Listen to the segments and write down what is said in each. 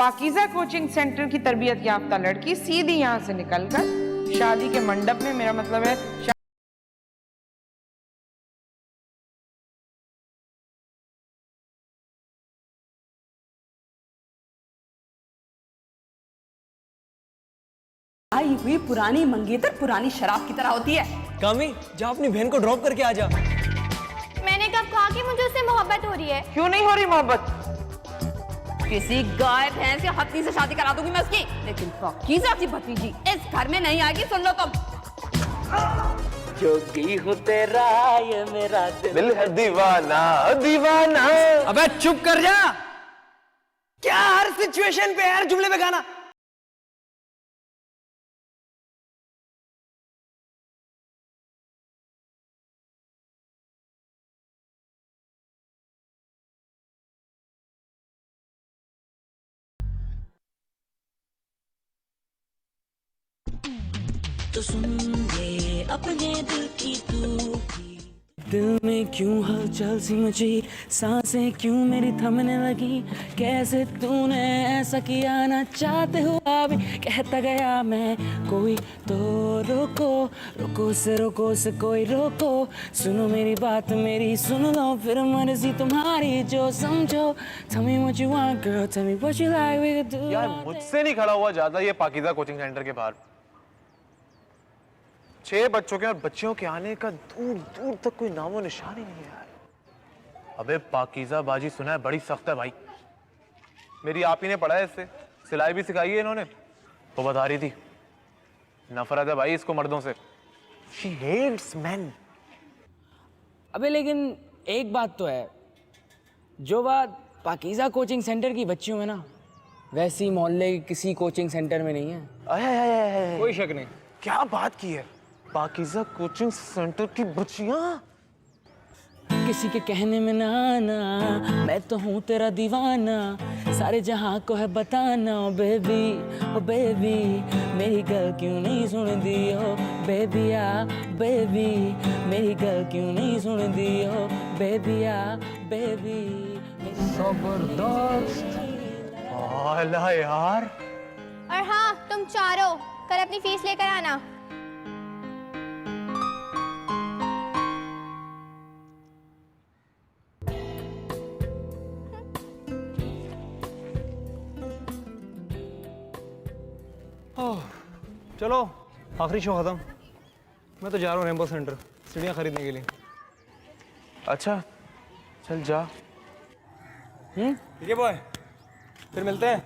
Pakeezah coaching centre की तरबियत याफ्ता लड़की सीधी यहाँ से निकलकर शादी के मंडप में, मेरा मतलब है आई हुई पुरानी मंगेतर पुरानी शराब की तरह होती है। कामी, जा अपनी बहन को ड्रॉप करके आ जा। मैंने कब कहा कि मुझे उससे मोहब्बत हो रही है? क्यों नहीं हो रही मोहब्बत? किसी गाय भैंस या हत्ती से शादी करा दूंगी मैं उसकी, लेकिन पाकीज़ा की भतीजी इस घर में नहीं आएगी। सुन लो तुम। जोगी हूँ तेरा ये मेरा दिल है दीवाना दीवाना। अबे चुप कर जा। क्या हर सिचुएशन पे हर जुमले पे गाना? तो सुन ले अपने दिल की तू। दिल में क्यों हलचल सी मची, सांसें क्यों मेरी थमने लगी, कैसे तूने ऐसा किया ना चाहते हुआ भी कहता गया मैं। कोई तो रोको, रोको से कोई रोको, सुनो मेरी बात मेरी सुन लो, फिर मर्जी तुम्हारी जो समझो। Tell me what you want girl, tell me what you like, we could do। यार मुझसे नहीं खड़ा हुआ जाता ये पाकीज़ा कोचिंग सेंटर के बाहर। 6 बच्चों के और बच्चियों के आने का दूर दूर तक कोई नामो निशान ही नहीं है। अबे पाकीज़ा बाजी सुना है बड़ी सख्त है भाई। मेरी आप ही ने पढ़ा है इससे, सिलाई भी सिखाई है इन्होंने। वो बता रही थी नफरत है भाई इसको मर्दों से। She hates men। अबे लेकिन एक बात तो है, जो बात पाकीज़ा कोचिंग सेंटर की बच्चियों में ना, वैसी मोहल्ले के किसी कोचिंग सेंटर में नहीं है। कोई शक नहीं। क्या बात की है? पाकीज़ा कोचिंग सेंटर की बच्चियां किसी के कहने में ना आना, मैं तो हूँ तेरा दीवाना, सारे जहां को है बताना। ओ बेबी मेरी गल क्यों नहीं सुनदी, ओ बेबिया बेबी मेरी गल क्यों नहीं सुनदी, ओ बेबिया बेबी। जबरदस्त यार। और हाँ, तुम चारों कल अपनी फीस लेकर आना। चलो आखिरी शो खत्म। मैं तो जा रहा हूँ रेनबो सेंटर सीढ़ियाँ खरीदने के लिए। अच्छा चल जा। ठीक है बॉय, फिर मिलते हैं।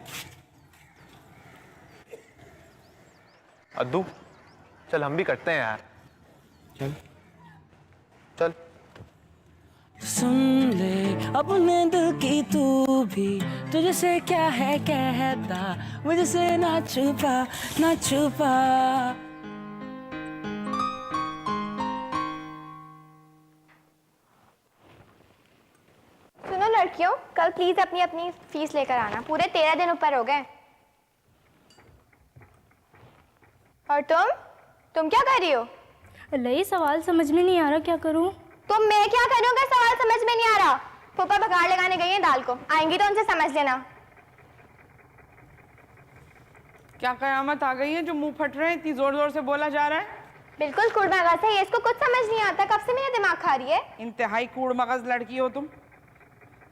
अद्दू चल हम भी करते हैं यार। चल सुन ले अपने दिल की तू भी, तुझसे क्या है कहता, मुझसे ना छुपा ना छुपा। सुनो लड़कियों, कल प्लीज अपनी अपनी फीस लेकर आना। पूरे 13 दिन ऊपर हो गए। और तुम क्या कर रही हो? अल्लाह, सवाल समझ में नहीं आ रहा, क्या करूं? तो मैं क्या करूंगा? सवाल समझ में नहीं आ रहा। फूफा बघाड़ लगाने गई है दाल को, आएंगी तो उनसे समझ लेना। क्या कयामत आ गई है जो मुंह फट रहे हैं, इतनी जोर जोर से बोला जा रहा है? बिल्कुल कूड़ मगज है ये, इसको कुछ समझ नहीं आता। कब से मेरा दिमाग खा रही है। इंतहाई कूड़ मगज लड़की हो तुम,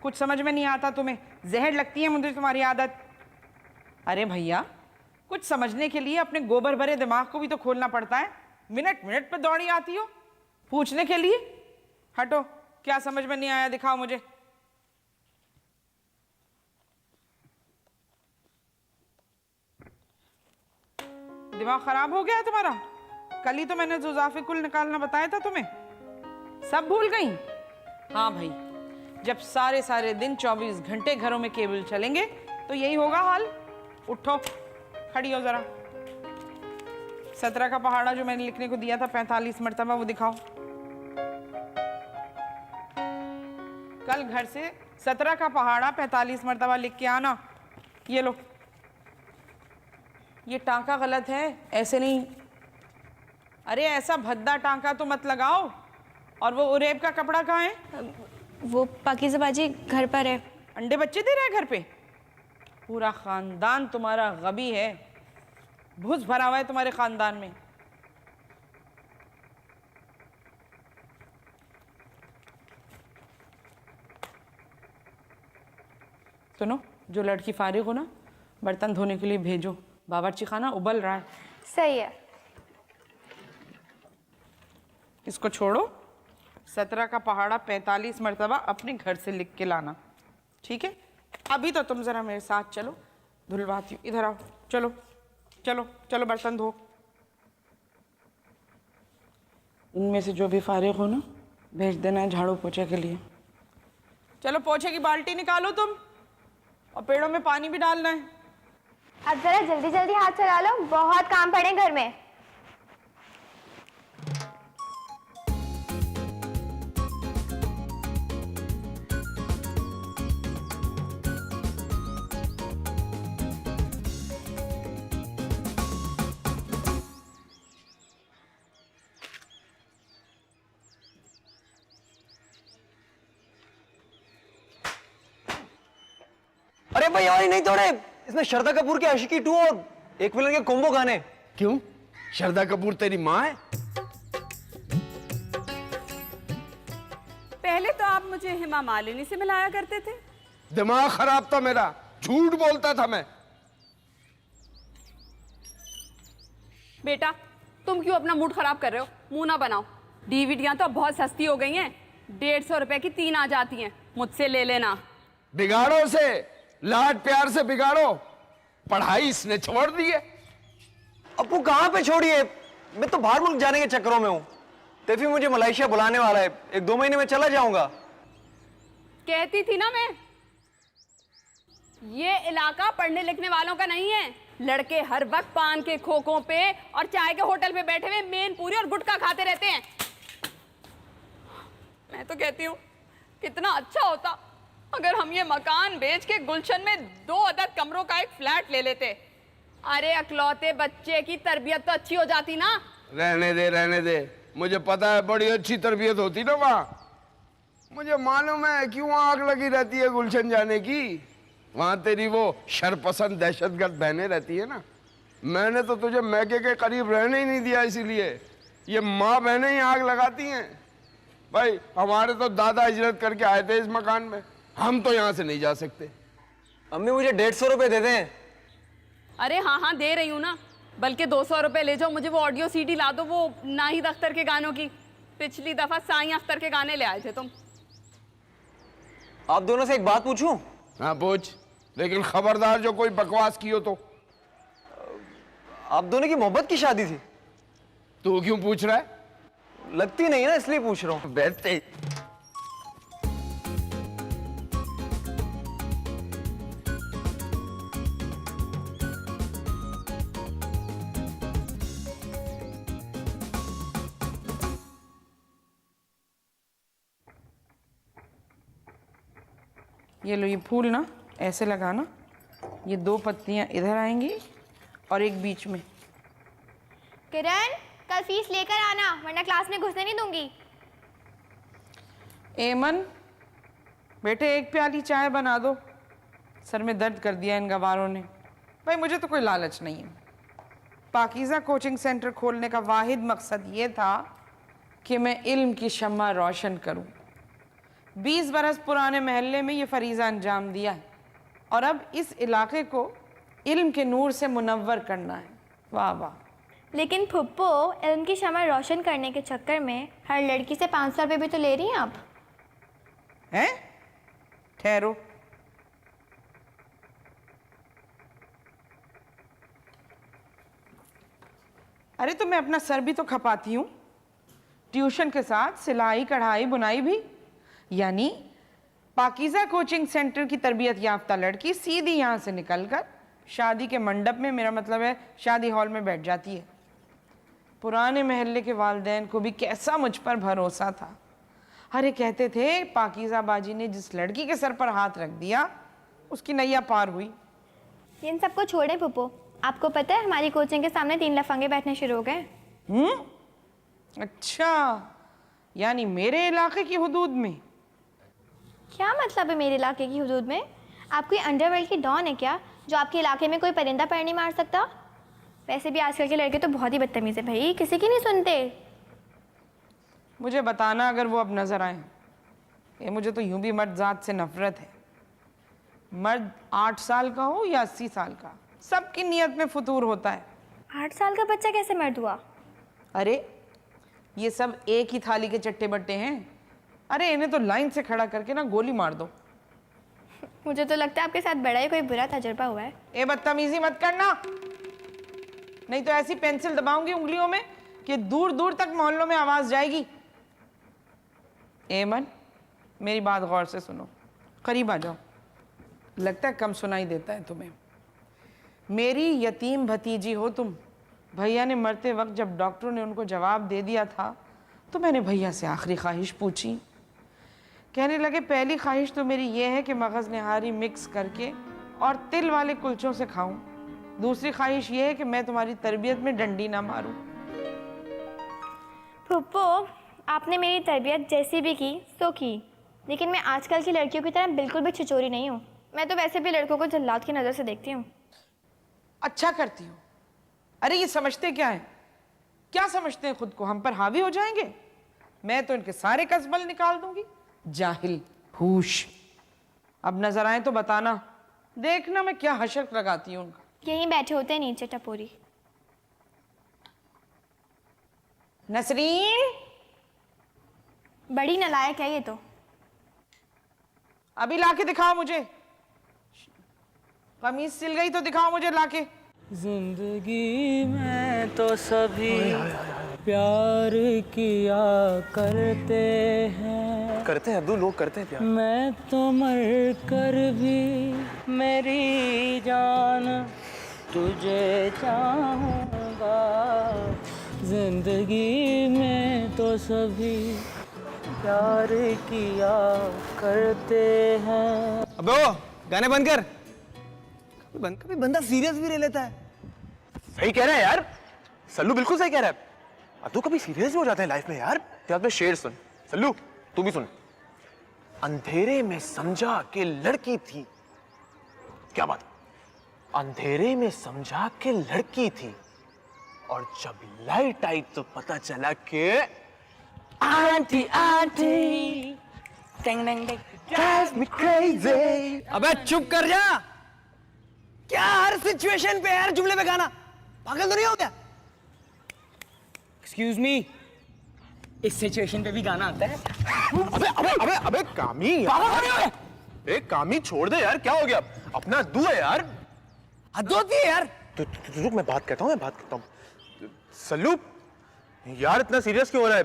कुछ समझ में नहीं आता तुम्हें। जहर लगती है मुझे तुम्हारी आदत। अरे भैया, कुछ समझने के लिए अपने गोबर भरे दिमाग को भी तो खोलना पड़ता है। मिनट मिनट पे दौड़ी आती हो पूछने के लिए। हटो, क्या समझ में नहीं आया दिखाओ मुझे। दिमाग खराब हो गया है तुम्हारा? कल ही तो मैंने जुज़ाफ़े कुल निकालना बताया था तुम्हें, सब भूल गई? हाँ भाई, जब सारे सारे दिन 24 घंटे घरों में केबल चलेंगे तो यही होगा हाल। उठो, खड़ी हो जरा। 17 का पहाड़ा जो मैंने लिखने को दिया था 45 मरतबा, वो दिखाओ। कल घर से 17 का पहाड़ा 45 मरतबा लिख के आना। ये लो, ये टांका गलत है, ऐसे नहीं। अरे ऐसा भद्दा टांका तो मत लगाओ। और वो उरेब का कपड़ा कहाँ है? वो पाकीज़ा बाजी घर पर है। अंडे बच्चे दे रहे हैं घर पे? पूरा खानदान तुम्हारा गबी है, भूस भरा हुआ है तुम्हारे खानदान में। सुनो, जो लड़की फारिग हो ना, बर्तन धोने के लिए भेजो, बावर्ची खाना उबल रहा है। सही है। इसको छोड़ो, 17 का पहाड़ा 45 मरतबा अपने घर से लिख के लाना, ठीक है? अभी तो तुम जरा मेरे साथ चलो, धुलवाती हूँ। इधर आओ, चलो चलो चलो, बर्तन धो। इनमें से जो भी फारिग हो ना, भेज देना है झाड़ू पोछे के लिए। चलो पोछे की बाल्टी निकालो तुम, और पेड़ों में पानी भी डालना है। अब जरा जल्दी जल्दी हाथ चला लो, बहुत काम पड़े घर में। अरे भाई हमारी नहीं तोड़े, इसमें श्रद्धा कपूर की आशिकी 2 और एक विलन के कॉम्बो गाने। क्यों? श्रद्धा कपूर तेरी माँ है? पहले तो आप मुझे हेमा मालिनी से मिलाया करते थे। दिमाग खराब था मेरा, झूठ बोलता था मैं। बेटा, तुम क्यों अपना मूड खराब कर रहे हो? मुंह ना बनाओ। डीवीडियां तो बहुत सस्ती हो गई हैं, 150 रुपए की 3 आ जाती हैं। मुझसे ले लेना। बिगाड़ो से, लाड प्यार से बिगाड़ो। पढ़ाई इसने छोड़ दी है। अपू कहाँ पे छोड़िए, मैं तो बाहर मुल्क जाने के चक्करों में हूँ। तैफी मुझे मलेशिया बुलाने वाला है, 1-2 महीने में चला जाऊंगा। कहती थी ना मैं, ये इलाका पढ़ने लिखने वालों का नहीं है। लड़के हर वक्त पान के खोखों पे और चाय के होटल पे बैठे हुए मेन पूरी और गुटखा खाते रहते हैं। मैं तो कहती हूँ, कितना अच्छा होता अगर हम ये मकान बेच के गुलशन में 2 अदद कमरों का एक फ्लैट ले लेते। अरे अकलौते बच्चे की तरबियत तो अच्छी हो जाती ना। रहने दे, रहने दे। मुझे पता है बड़ी अच्छी तरबियत होती ना वहाँ। मुझे मालूम है क्यों आग लगी रहती है गुलशन जाने की। वहाँ तेरी वो शरपसंद दहशतगर्द बहनें रहती है ना। मैंने तो तुझे मैके के करीब रहने ही नहीं दिया, इसीलिए ये माँ बहनें ही आग लगाती हैं। भाई हमारे तो दादा हिजरत करके आए थे इस मकान में, हम तो यहाँ से नहीं जा सकते। अम्मी मुझे 150 रुपए दे दें। अरे हाँ हाँ दे रही हूँ ना, बल्कि 200 रुपए ले जाओ। मुझे वो ऑडियो सीडी ला दो, वो नाहिद अख्तर के गानों की। पिछली दफा साईं अख्तर के गाने ले आए थे तुम। आप दोनों से एक बात पूछूं? हाँ पूछ, लेकिन खबरदार जो कोई बकवास की हो तो। आप दोनों की मोहब्बत की शादी थी? तू क्यों पूछ रहा है? लगती नहीं ना, इसलिए पूछ रहा हूँ। बैठते ये लो, ये फूल ना ऐसे लगाना, ये 2 पत्तियां इधर आएंगी और एक बीच में। किरण, कल फीस लेकर आना, वरना क्लास में घुसने नहीं दूंगी। एमन बेटे, एक प्याली चाय बना दो। सर में दर्द कर दिया इन गवारों ने। भाई मुझे तो कोई लालच नहीं है। पाकीज़ा कोचिंग सेंटर खोलने का वाहिद मकसद ये था कि मैं इल्म की शम्मा रोशन करूं। 20 बरस पुराने महल्ले में ये फरीज़ा अंजाम दिया है, और अब इस इलाके को इल्म के नूर से मुनव्वर करना है। वाह वाह। लेकिन फुप्पो, इल्म की शम्मा रोशन करने के चक्कर में हर लड़की से 500 रुपये भी तो ले रही हैं आप। हैं? ठहरो, अरे तो मैं अपना सर भी तो खपाती हूँ, ट्यूशन के साथ सिलाई कढ़ाई बुनाई भी। यानी पाकीज़ा कोचिंग सेंटर की तरबियत याफ्ता लड़की सीधी यहाँ से निकलकर शादी के मंडप में, मेरा मतलब है शादी हॉल में बैठ जाती है। पुराने महल्ले के वालिदैन को भी कैसा मुझ पर भरोसा था। अरे कहते थे पाकीज़ा बाजी ने जिस लड़की के सर पर हाथ रख दिया उसकी नैया पार हुई। इन सबको छोड़े फुप्पो, आपको पता है हमारी कोचिंग के सामने 3 लफंगे बैठने शुरू हो गए। अच्छा, यानी मेरे इलाके की हुदूद में? क्या मतलब है मेरे इलाके की हुदूद में? आप कोई अंडरवर्ल्ड की डॉन है क्या, जो आपके इलाके में कोई परिंदा पैर नहीं मार सकता? वैसे भी आजकल के लड़के तो बहुत ही बदतमीज है भाई, किसी की नहीं सुनते। मुझे बताना अगर वो अब नजर आए। ये मुझे तो यूं भी मर्द जात से नफरत है। मर्द 8 साल का हो या 80 साल का, सबकी नीयत में फतूर होता है। 8 साल का बच्चा कैसे मर्द हुआ? अरे ये सब एक ही थाली के चट्टे बट्टे हैं। अरे इन्हें तो लाइन से खड़ा करके ना गोली मार दो। मुझे तो लगता है आपके साथ बड़ा ही कोई बुरा तजुर्बा हुआ है। ए बदतमीजी मत करना, नहीं तो ऐसी पेंसिल दबाऊंगी उंगलियों में कि दूर दूर तक मोहल्लों में आवाज जाएगी। एमन, मेरी बात गौर से सुनो, करीब आ जाओ। लगता है कम सुनाई देता है तुम्हें। मेरी यतीम भतीजी हो तुम। भैया ने मरते वक्त जब डॉक्टरों ने उनको जवाब दे दिया था तो मैंने भैया से आखिरी ख्वाहिश पूछी। कहने लगे पहली ख्वाहिश तो मेरी ये है कि मगज़ नहारी मिक्स करके और तिल वाले कुलचों से खाऊं। दूसरी ख्वाहिश ये है कि मैं तुम्हारी तरबियत में डंडी ना मारूं। फुप्पो, आपने मेरी तरबियत जैसी भी की सो की, लेकिन मैं आजकल की लड़कियों की तरह बिल्कुल भी छिचोरी नहीं हूँ। मैं तो वैसे भी लड़कों को जल्लाद की नज़र से देखती हूँ। अच्छा करती हो। अरे ये समझते क्या है, क्या समझते हैं खुद को, हम पर हावी हो जाएंगे? मैं तो इनके सारे कसबल निकाल दूंगी। जाहिल होश। अब नजर आए तो बताना, देखना मैं क्या हशर लगाती हूँ उनका। यहीं बैठे होते हैं नीचे टपोरी। नसरीन, बड़ी नालायक है ये तो। अभी लाके दिखाओ मुझे। कमीज सिल गई तो दिखाओ मुझे लाके। जिंदगी में तो सभी प्यार किया करते हैं। करते हैं अब्दुल, लोग करते हैं प्यार। मैं तो मर कर भी मेरी जान तुझे चाहूँगा। जिंदगी में तो सभी प्यार किया करते हैं। अबे वो गाने बंद कर। कभी बंदा सीरियस भी ले लेता है। सही कह रहा है यार, सल्लू बिल्कुल सही कह रहा है। तू कभी सीरियस भी हो जाते हैं लाइफ में यार। याद में शेर सुन सल्लू, तू भी सुन। अंधेरे में समझा कि लड़की थी, क्या बात, अंधेरे में समझा कि लड़की थी, और जब लाइट आई तो पता चला कि आंटी आंटी टिंग टिंग टिंग drives me crazy। अबे चुप कर जा। क्या हर सिचुएशन पे हर जुमले पे गाना, पागल तो नहीं हो क्या? एक्सक्यूज मी, इस सिचुएशन पे भी गाना आता है? अबे अबे अबे अबे कामी यार, ए कामी छोड़ दे यार, क्या हो गया? अपना दू है यार, हद होती है यार। तो रुक, मैं बात करता हूँ। सल्लू यार इतना सीरियस क्यों हो रहा है?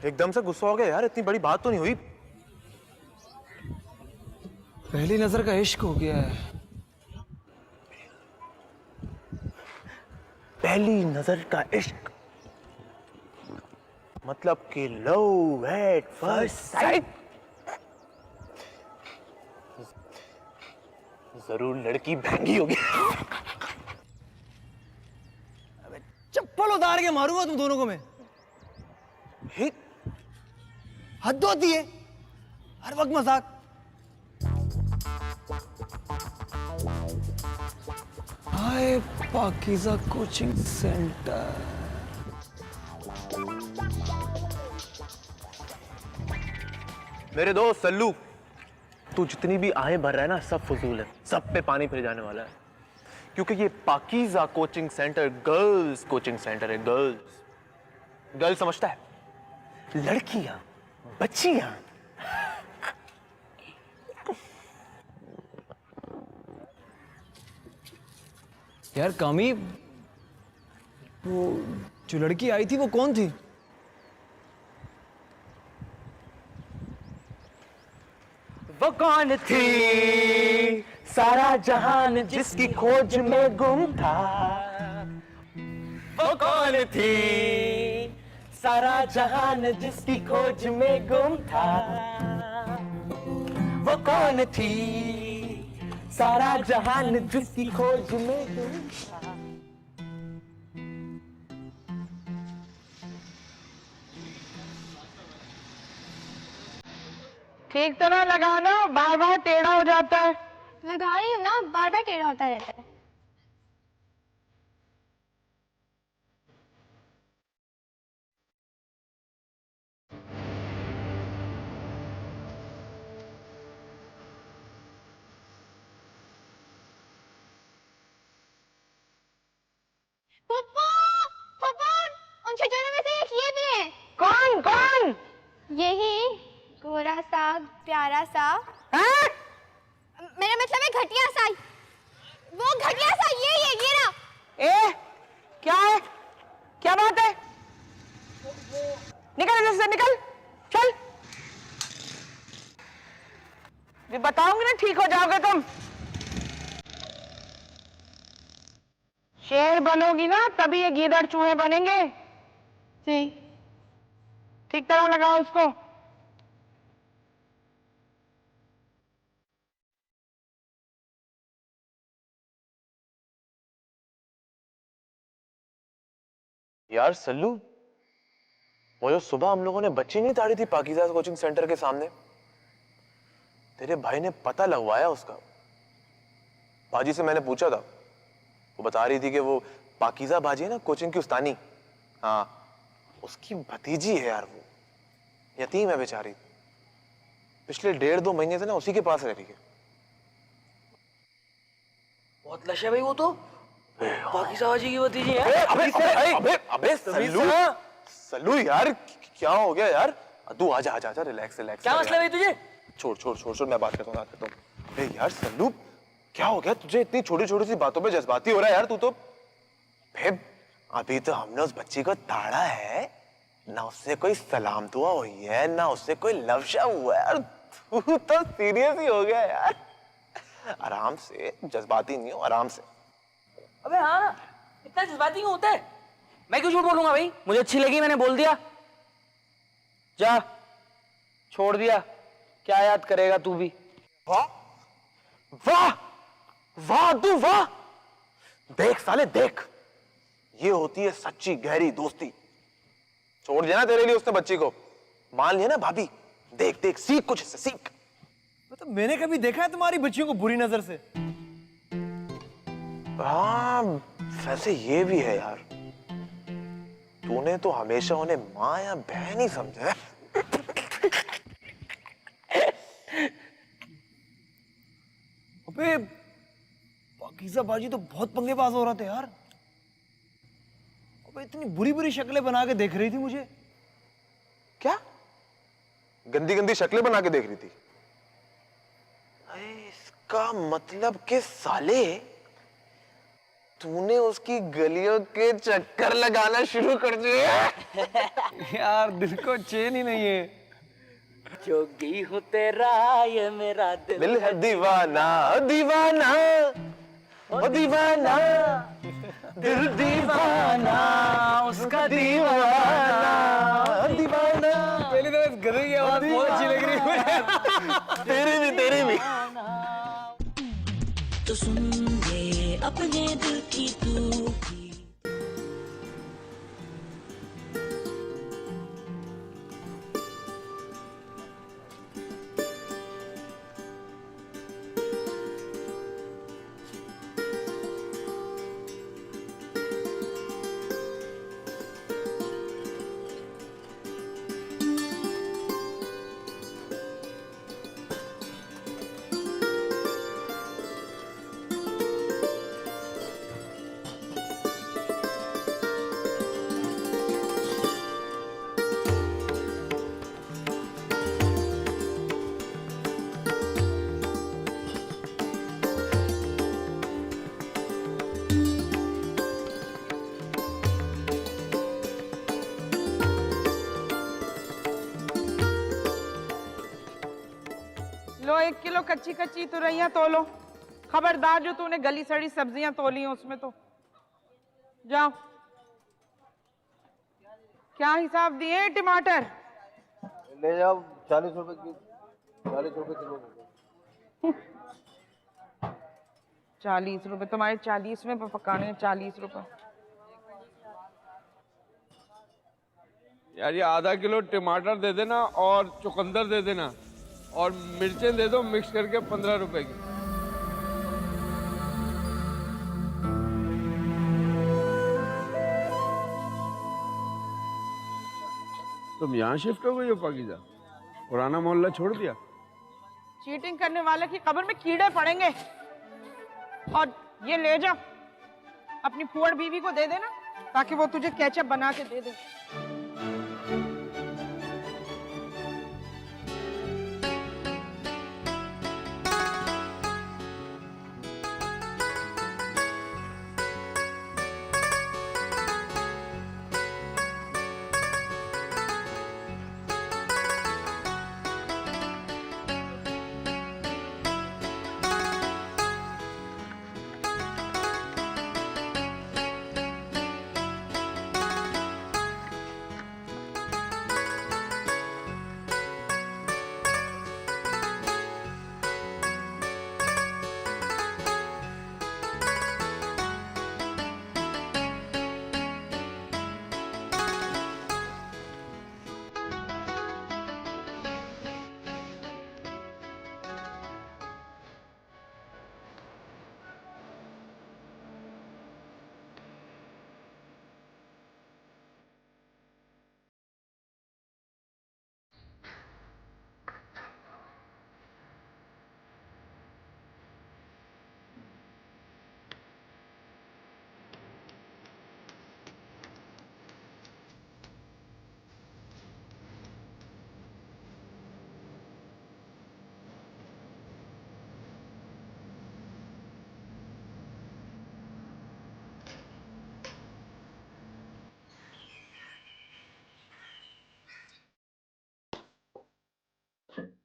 एकदम से गुस्सा हो गया यार, इतनी बड़ी बात तो नहीं हुई। पहली नजर का इश्क हो गया है। पहली नजर का इश्क मतलब कि लव एट फर्स्ट साइट। जरूर लड़की महंगी होगी। चप्पल उतार के मारूंगा तुम दोनों को मैं। हद होती है, हर वक्त मजाक। हाय पाकीज़ा कोचिंग सेंटर। मेरे दोस्त सल्लू, तू जितनी भी आएं भर रहा है ना, सब फजूल है, सब पे पानी फिर जाने वाला है। क्योंकि ये Pakeezah coaching centre girls coaching centre है। गर्ल्स समझता है, लड़कियां, बच्चियां। यार कामी, वो जो लड़की आई थी वो कौन थी? वो कौन थी? सारा जहान जिसकी खोज में गुम था। वो कौन थी? सारा जहान जिसकी खोज में गुम था। वो कौन थी? सारा जहान जिसकी खोज में गुम था। ठीक तरह लगाना, बार बार टेढ़ा हो जाता है। लगा रही हूँ ना, बार बार टेढ़ा होता रहता है। पापा, पापा, उन छुछुरों में से एक ये भी है। कौन कौन? यही गोरा सा, प्यारा सा। हाँ? मेरा मतलब है घटिया सा। वो घटिया सा ये ना। ए, क्या है? क्या बात है? निकल इधर से, निकल, चल। ये बताऊंगी ना, ठीक हो जाओगे तुम। शेर बनोगी ना तभी ये गीदड़ चूहे बनेंगे। जी। ठीक तरह लगाओ उसको। यार सल्लू, वो जो सुबह हम लोगों ने बच्ची नहीं ताड़ी थी पाकीज़ा कोचिंग सेंटर के सामने, तेरे भाई ने पता लगवाया उसका। बाजी से मैंने पूछा था, वो बता रही थी कि वो पाकीज़ा बाजी है ना कोचिंग की उस्तानी, हाँ उसकी भतीजी है यार। वो यतीम है बेचारी, पिछले 1.5-2 महीने से ना उसी के पास रह रही है। बहुत लश है भाई वो तो, पाकीज़ा बाजी की भतीजी है। अबे सल्लू, सल्लू यार क्या हो गया यार? तू आजा आजा आजा, रिलैक्स रिलैक्स। क्या मसला है भाई तुझे? छोड़ छोड़ छोड़ छोड़, मैं बात करता हूँ। अरे यार सल्लू, क्या हो गया तुझे? इतनी छोटी छोटी सी बातों पे जज्बाती हो रहा है यार तू तो। फिर अभी तो हमने उस बच्ची को ताड़ा है ना, उससे कोई सलाम दुआ हुई है ना उससे कोई लफ्ज़ हुआ है यार। तू तो सीरियस ही हो गया यार। आराम से, जज्बाती नहीं हो, आराम से। अबे हाँ, इतना जज्बाती क्यों होता है? मैं क्यों झूठ बोलूंगा भाई? मुझे अच्छी लगी, मैंने बोल दिया। जा, छोड़ दिया, क्या याद करेगा तू भी। वाह वाह वाह तू वाह, देख साले देख, ये होती है सच्ची गहरी दोस्ती। छोड़ दिया ना तेरे लिए उसने बच्ची को, मान लिया ना भाभी। देख देख, सीख कुछ इससे, सीख। मतलब मैंने कभी देखा है तुम्हारी बच्चियों को बुरी नजर से? हाँ वैसे ये भी है यार, तूने तो हमेशा उन्हें माँ या बहन ही समझा है। अबे पाकीज़ा बाजी तो बहुत पंगेबाज हो रहा था यार। अबे इतनी बुरी बुरी शक्लें बना के देख रही थी मुझे। क्या गंदी गंदी शक्लें बना के देख रही थी? अरे इसका मतलब कि साले तूने उसकी गलियों के चक्कर लगाना शुरू कर दिए। यार दिल को चैन ही नहीं है। जोगी हूँ तेरा ये मेरा दिल है दीवाना दीवाना ओ दीवाना, दिल दीवाना उसका दीवाना दीवाना। पहली दफा इस गधे की आवाज बहुत अच्छी लग रही है मुझे। तेरी भी। तो सुन ये अपने दिल की तू भी। लो 1 किलो कच्ची कच्ची तुरैया तोलो। खबरदार जो तूने गली सड़ी सब्जियां तोली हैं उसमें तो। जाओ। क्या हिसाब दिए टमाटर? ले जाओ 40 रुपए की, 40 रुपए किलो। 40 रुपए तुम्हारे 40 में पकाने हैं, 40 रुपए। यार ये आधा किलो टमाटर दे देना और चुकंदर दे देना और मिर्चें दे दो मिक्स करके 15 रुपए की। तुम यहाँ शिफ्ट हो गई हो पाकीज़ा? पुराना मोहल्ला छोड़ दिया? चीटिंग करने वाले की कब्र में कीड़े पड़ेंगे। और ये ले जा, अपनी फुअर बीवी को दे देना ताकि वो तुझे केचप बना के दे दे।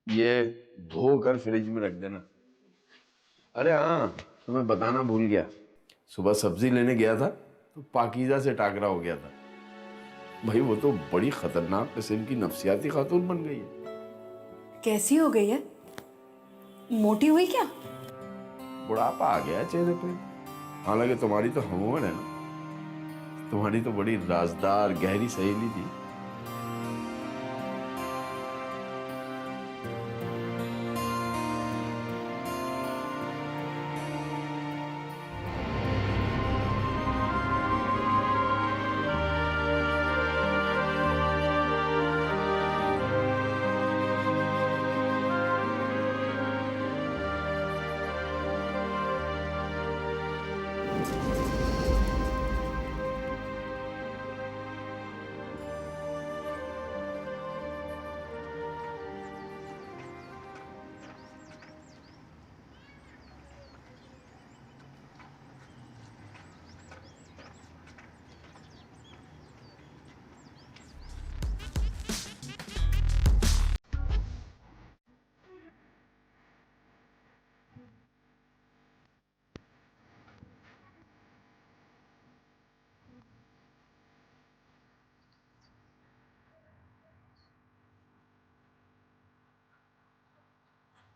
ये धोकर फ्रिज में रख देना। अरे हाँ, तुम्हें बताना भूल गया, सुबह सब्जी लेने गया था तो पाकीज़ा से टाकरा हो गया था। भाई वो तो बड़ी खतरनाक किस्म की नफसियाती खातून बन गई है। कैसी हो गई है? मोटी हुई क्या? बुढ़ापा आ गया चेहरे पे। हालांकि तुम्हारी तो हम उम्र है ना, तुम्हारी तो बड़ी राजदार गहरी सहेली थी।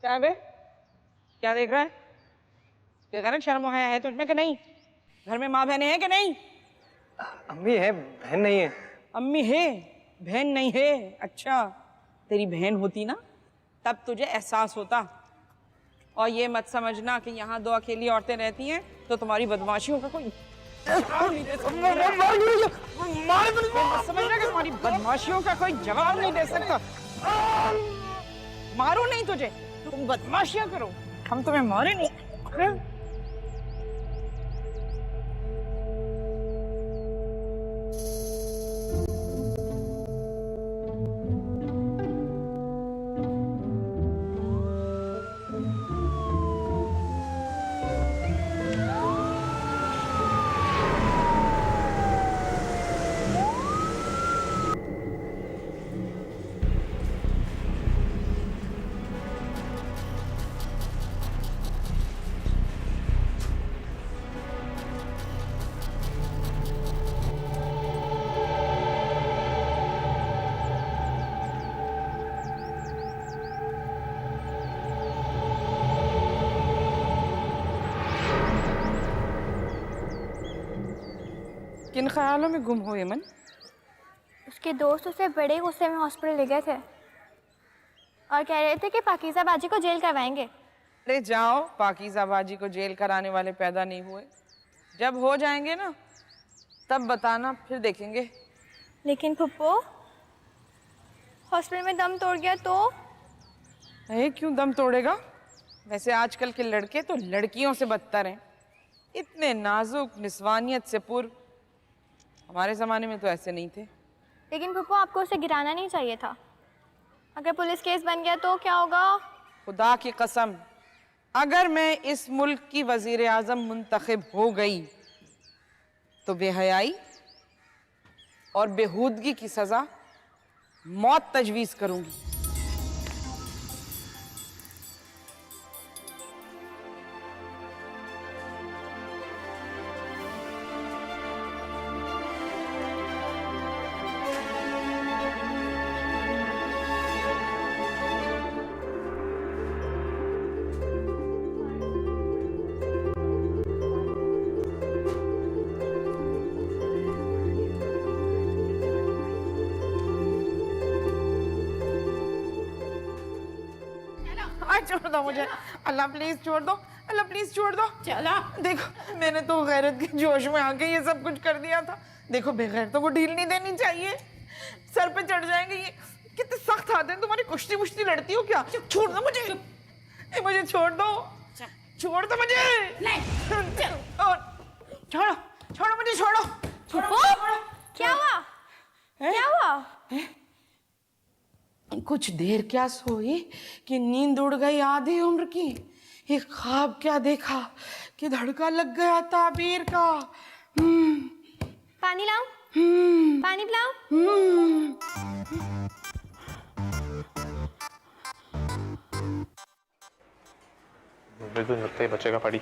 क्या बे, क्या देख रहा है? देखा ना, शर्म आया है तुझमें कि नहीं? घर में माँ बहने हैं कि नहीं? अम्मी है, बहन नहीं है। अम्मी है, बहन नहीं है। अच्छा, तेरी बहन होती ना तब तुझे एहसास होता। और ये मत समझना कि यहाँ दो अकेली औरतें रहती हैं तो तुम्हारी बदमाशियों का कोई जवाब नहीं दे सकता। मत समझना कि तुम्हारी बदमाशियों का कोई जवाब नहीं दे सकता। मारो नहीं तुझे, तुम बदमाशियां करो, हम तुम्हें मारे नहीं। किन ख्यालों में गुम हो यमन? उसके दोस्त उसे बड़े गुस्से में हॉस्पिटल ले गए थे और कह रहे थे कि पाकीज़ा बाजी को जेल करवाएंगे। अरे जाओ, पाकीज़ा बाजी को जेल कराने वाले पैदा नहीं हुए। जब हो जाएंगे ना तब बताना, फिर देखेंगे। लेकिन फुप्पो, हॉस्पिटल में दम तोड़ गया तो? क्यों दम तोड़ेगा? वैसे आजकल के लड़के तो लड़कियों से बदतर हैं, इतने नाजुक, निस्वानियत से पूर्व। हमारे ज़माने में तो ऐसे नहीं थे। लेकिन फूफो, आपको उसे गिराना नहीं चाहिए था। अगर पुलिस केस बन गया तो क्या होगा? खुदा की कसम, अगर मैं इस मुल्क की वजीर आज़म मुंतखब हो गई तो बेहयाई और बेहूदगी की सज़ा मौत तजवीज़ करूंगी। छोड़ दो मुझे, अल्लाह प्लीज छोड़ दो, अल्लाह प्लीज छोड़ दो। चला देखो, मैंने तो गैरत के जोश में आके ये सब कुछ कर दिया था। देखो, बेगैरतों को ढील नहीं देनी चाहिए, सर पे चढ़ जाएंगे। ये कितने सख्त हाथ हैं तुम्हारी, कुश्ती मुश्ती लड़ती हो क्या? छोड़ दो मुझे, मुझे छोड़ दो, छोड़ दो मुझे। छोड़ो छोड़ो मुझे, छोड़ो। क्या हुआ? क्या हुआ? कुछ देर क्या सोई कि नींद उड़ गई आधी उम्र की। एक ख्वाब क्या देखा कि धड़का लग गया ताबीर का। पानी लाऊं? पानी पिलाऊं? बिल्कुल नुक्ते बच्चे का पड़ी।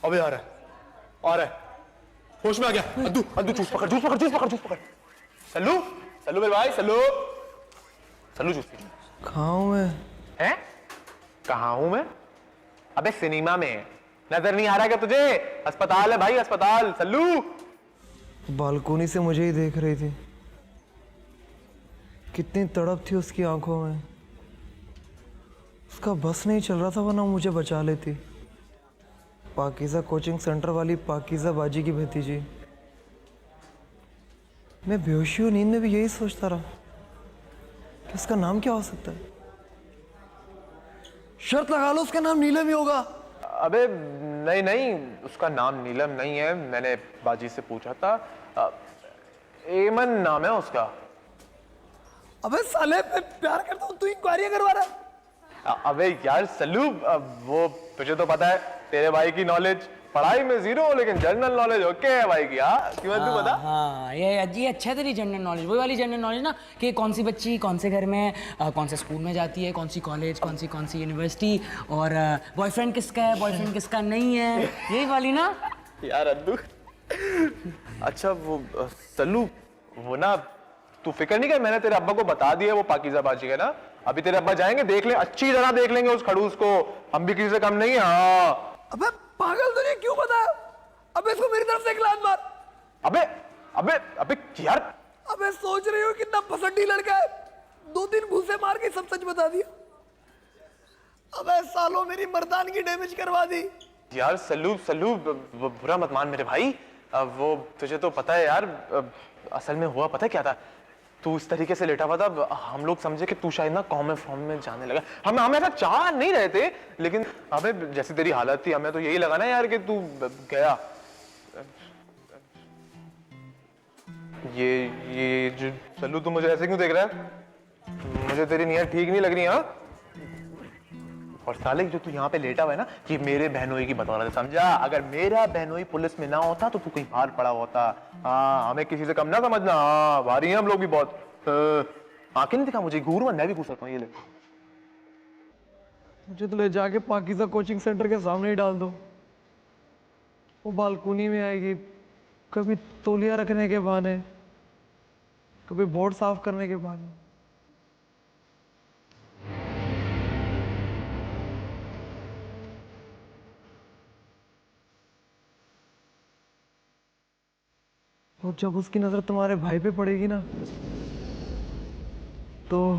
अबे आ रहा है, होश में आ गया। अद्दू अद्दू जूस पकड़, जूस पकड़, जूस पकड़, जूस पकड़। सल्लू सल्लू मेरे भाई, सल्लू सल्लू जूस पी। कहाँ हूँ मैं? हैं? कहाँ हूँ मैं? अबे सिनेमा में, नजर नहीं आ रहा क्या तुझे? अस्पताल है भाई, अस्पताल। सल्लू बालकोनी से मुझे ही देख रही थी। कितनी तड़प थी उसकी आंखों में। उसका बस नहीं चल रहा था, वरना मुझे बचा लेती। पाकीज़ा कोचिंग सेंटर वाली पाकीज़ा बाजी की भतीजी। मैं बेहोशी और नींद में भी यही सोचता रहा कि उसका नाम क्या हो सकता है। शर्त लगा लो उसका नाम नीलम ही होगा। अबे नहीं नहीं, उसका नाम नीलम नहीं है। मैंने बाजी से पूछा था, एमन नाम है उसका। अबे साले, मैं प्यार करता हूँ, तू इंक्वायरी करवा रहा है। अबे यार सल्लू, वो तुझे तो पता है, तेरे भाई की नॉलेज पढ़ाई में जीरो, लेकिन जनरल नॉलेज ओके है भाई की। क्यों तू बता? हाँ, ये अजी अच्छा तेरी जनरल नॉलेज, वही वाली जनरल नॉलेज ना, कि कौन सी बच्ची कौन से घर में कौन से स्कूल में जाती है, कौन सी कॉलेज, कौन सी यूनिवर्सिटी, और बॉयफ्रेंड किसका है, बॉयफ्रेंड किसका नहीं है, यही वाली ना यार अद्दू। अच्छा वो सल्लू, वो ना तू फिक्र नहीं कर, मैंने तेरे अब्बा को बता दिया वो पाकीज़ा बाजी है ना। अभी तेरे अब्बा जाएंगे, देख ले, अच्छी तरह देख लेंगे उस खड़ूस को। हम भी किसी से कम नहीं है। हाँ अबे पागल, तुझे क्यों बताया? अबे इसको मेरी तरफ से एक लात मार। अबे अबे अबे यार, अबे सोच रही हो कितना पसंदी लड़का है, 2-3 घूसे मार के सब सच बता दिया। अबे सालों मेरी मर्दानगी डैमेज करवा दी। यार सल्लू सल्लू, वो बुरा मत मान मेरे भाई। वो तुझे तो पता है यार, असल में हुआ पता है क्या था? तू इस तरीके से लेटा हुआ था, हम लोग समझे कि तू शायद ना कॉम फॉर्म में जाने लगा। हम ऐसा चाह नहीं रहे थे, लेकिन अबे जैसी तेरी हालत थी, हमें तो यही लगा ना यार कि तू गया। ये जो सल्लू, तू मुझे ऐसे क्यों देख रहा है? मुझे तेरी नीयत ठीक नहीं लग रही। हाँ, और साले जो तू यहाँ पे लेटा हुआ है ना, ये मेरे बहनोई की बतौलत है, समझा? अगर मेरा बहनोई पुलिस में ना होता तो तू कहीं बाहर पड़ा होता। हाँ, हमें किसी से कम ना समझना। हाँ, भारी हैं हम लोग भी बहुत। आंखें नहीं दिखा मुझे, घूर मैं भी घूर सकता हूँ। ये ले, मुझे तो ले जाके पाकीज़ा कोचिंग सेंटर के सामने ही डाल दो। वो बालकोनी में आएगी, कभी तौलिया रखने के बहाने, कभी बोर्ड साफ करने के बहाने। और जब उसकी नजर तुम्हारे भाई पे पड़ेगी ना, तो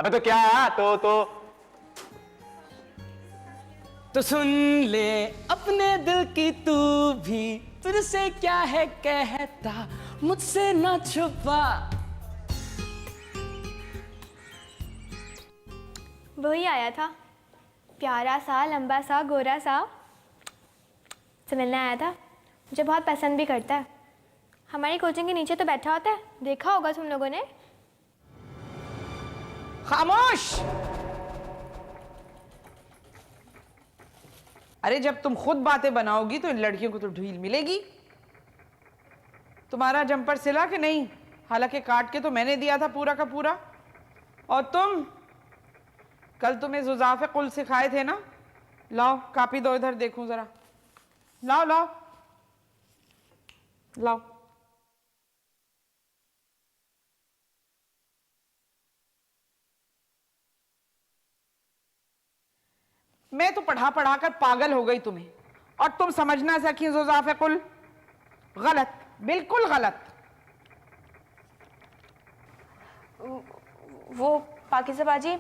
अबे तो क्या है तो सुन ले अपने दिल की तू भी, तुझसे क्या है कहता, मुझसे ना छुपा। वही आया था, प्यारा सा, लंबा सा, गोरा सा, से मिलने आया था। मुझे बहुत पसंद भी करता है। हमारी कोचिंग के नीचे तो बैठा होता है, देखा होगा तुम लोगों ने। खामोश। अरे जब तुम खुद बातें बनाओगी तो इन लड़कियों को तो ढील मिलेगी। तुम्हारा जंपर सिला कि नहीं? हालांकि काट के तो मैंने दिया था पूरा का पूरा। और तुम, कल तुम्हें जुज़ाफ़े कुल सिखाए थे ना? लाओ कापी दो, इधर देखूं जरा। लाओ लाओ लाओ। मैं तो पढ़ा पढ़ा कर पागल हो गई तुम्हें, और तुम समझ ना सकी जुज़ाफ़े कुल। गलत, बिल्कुल गलत। वो पाकीज़ा बाजी,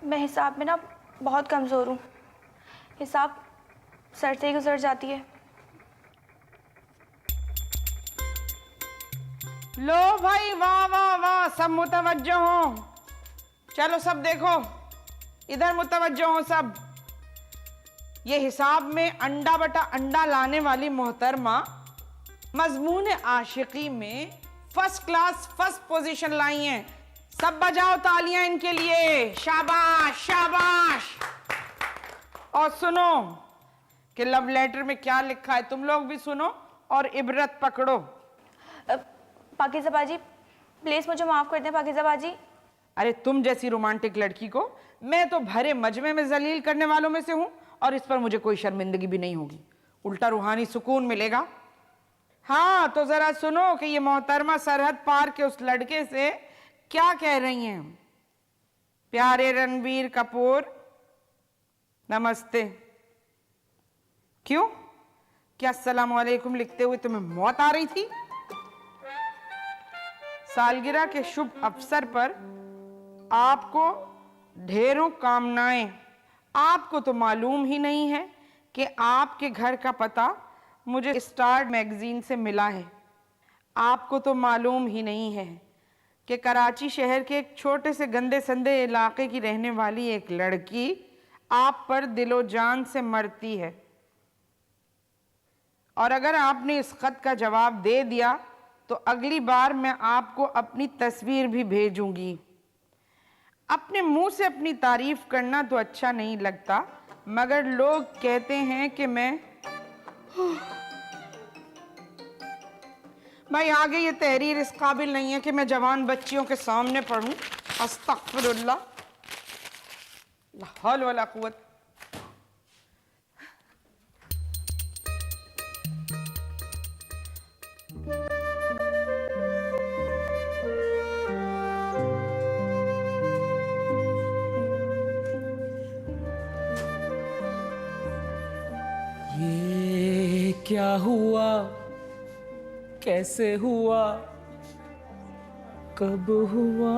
मैं हिसाब में ना बहुत कमज़ोर हूँ। हिसाब सर से ही गुजर जाती है। लो भाई, वाह वाह वाह, सब मुतवज्जो हो। चलो सब देखो, इधर मुतवज्जो हो सब। ये हिसाब में अंडा बटा अंडा लाने वाली मोहतरमा मजमून आशिकी में फर्स्ट क्लास फर्स्ट पोजीशन लाई हैं। सब बजाओ तालियां इनके लिए। शाबाश शाबाश। और सुनो कि लव लेटर में क्या लिखा है, तुम लोग भी सुनो और इबरत पकड़ो। पाकीज़ा बाजी प्लीज़ मुझे माफ़ कर दें पाकीज़ा बाजी। अरे तुम जैसी रोमांटिक लड़की को मैं तो भरे मजमे में जलील करने वालों में से हूं, और इस पर मुझे कोई शर्मिंदगी भी नहीं होगी, उल्टा रूहानी सुकून मिलेगा। हाँ तो जरा सुनो कि ये मोहतरमा सरहद पार के उस लड़के से क्या कह रही हैं। प्यारे रणबीर कपूर, नमस्ते। क्यों, क्या अस्सलाम वालेकुम लिखते हुए तुम्हें मौत आ रही थी? सालगिरह के शुभ अवसर पर आपको ढेरों कामनाएं। आपको तो मालूम ही नहीं है कि आपके घर का पता मुझे स्टार मैगजीन से मिला है। आपको तो मालूम ही नहीं है कि कराची शहर के एक छोटे से गंदे संदे इलाके की रहने वाली एक लड़की आप पर दिलो जान से मरती है। और अगर आपने इस खत का जवाब दे दिया तो अगली बार मैं आपको अपनी तस्वीर भी भेजूंगी। अपने मुंह से अपनी तारीफ करना तो अच्छा नहीं लगता, मगर लोग कहते हैं कि मैं भाई आगे ये तहरीर इस काबिल नहीं है कि मैं जवान बच्चियों के सामने पढ़ूं। अस्तगफिरुल्लाह, ला हौल वला कुव्वत। ये क्या हुआ, कैसे हुआ, कब हुआ,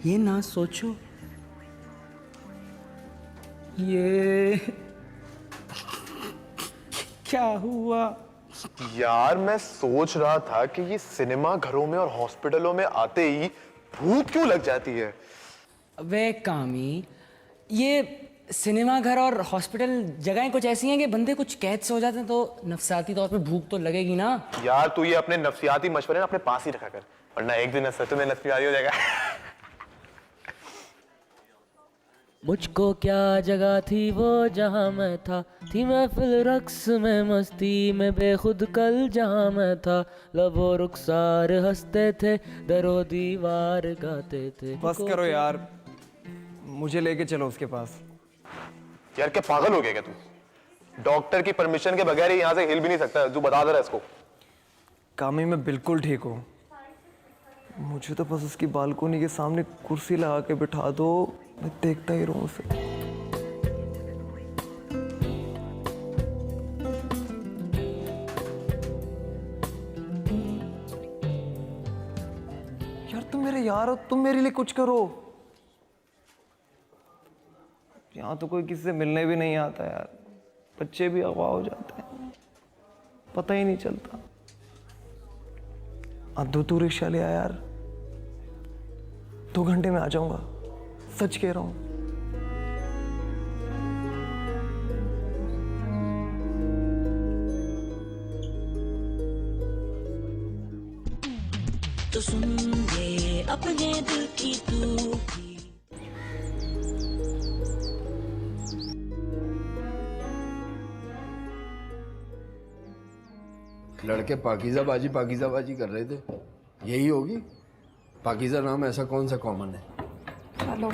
ये ना सोचो। ये क्या हुआ? यार मैं सोच रहा था कि ये सिनेमा घरों में और हॉस्पिटलों में आते ही भूख क्यों लग जाती है। वे कामी, ये सिनेमा घर और हॉस्पिटल जगहें कुछ ऐसी हैं कि बंदे कुछ कैद से हो जाते हैं तो नफसियाती तौर पे भूख तो लगेगी ना। यार तू ये अपने नफसियाती मशवरे ना अपने पास ही रखा कर, वरना एक दिन सच में नफसियाती हो जाएगा। मुझको क्या जगह थी वो जहाँ मैं था, थी महफिल रक्स में मस्ती में बेखुद कल जहाँ मैं था, लबो रुखसार हंसते थे, दरो दीवार गाते थे। बस करो यार, मुझे लेके चलो उसके पास। यार क्या पागल हो गया क्या तू? डॉक्टर की परमिशन के बगैर ही यहाँ से हिल भी नहीं सकता। तू बता दे रहा इसको। कामी मैं बिल्कुल ठीक हूँ, मुझे तो बस उसकी बालकोनी के सामने कुर्सी लगा के बिठा दो, मैं देखता ही रहूं उसे। यार तुम मेरे यार, तुम मेरे लिए कुछ करो। यहाँ तो कोई किसी से मिलने भी नहीं आता यार, बच्चे भी अगवा हो जाते हैं, पता ही नहीं चलता। अद्दू तू रिक्शा ले आ यार, 2 घंटे में आ जाऊंगा, सच कह रहा हूँ। तो सुन ले अपने दिल की तू भी। लड़के पाकीज़ा बाजी कर रहे थे, यही होगी। पाकीज़ा नाम ऐसा कौन सा कॉमन है? चलो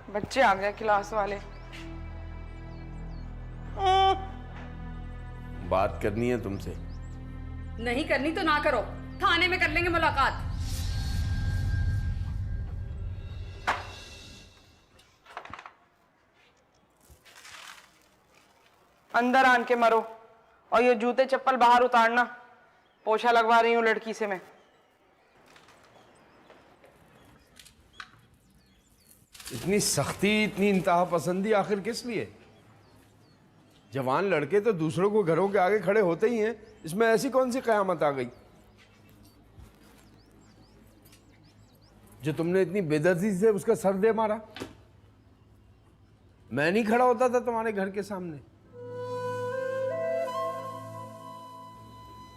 बच्चे आ गए क्लास वाले। बात करनी है तुमसे। नहीं करनी तो ना करो, थाने में कर लेंगे मुलाकात। अंदर आन के मरो, और ये जूते चप्पल बाहर उतारना, पोछा लगवा रही हूँ लड़की से मैं। इतनी सख्ती, इतनी इंतहा पसंदी आखिर किस लिए? जवान लड़के तो दूसरों को घरों के आगे खड़े होते ही हैं, इसमें ऐसी कौन सी कयामत आ गई जो तुमने इतनी बेदर्दी से उसका सर दे मारा? मैं नहीं खड़ा होता था तुम्हारे घर के सामने।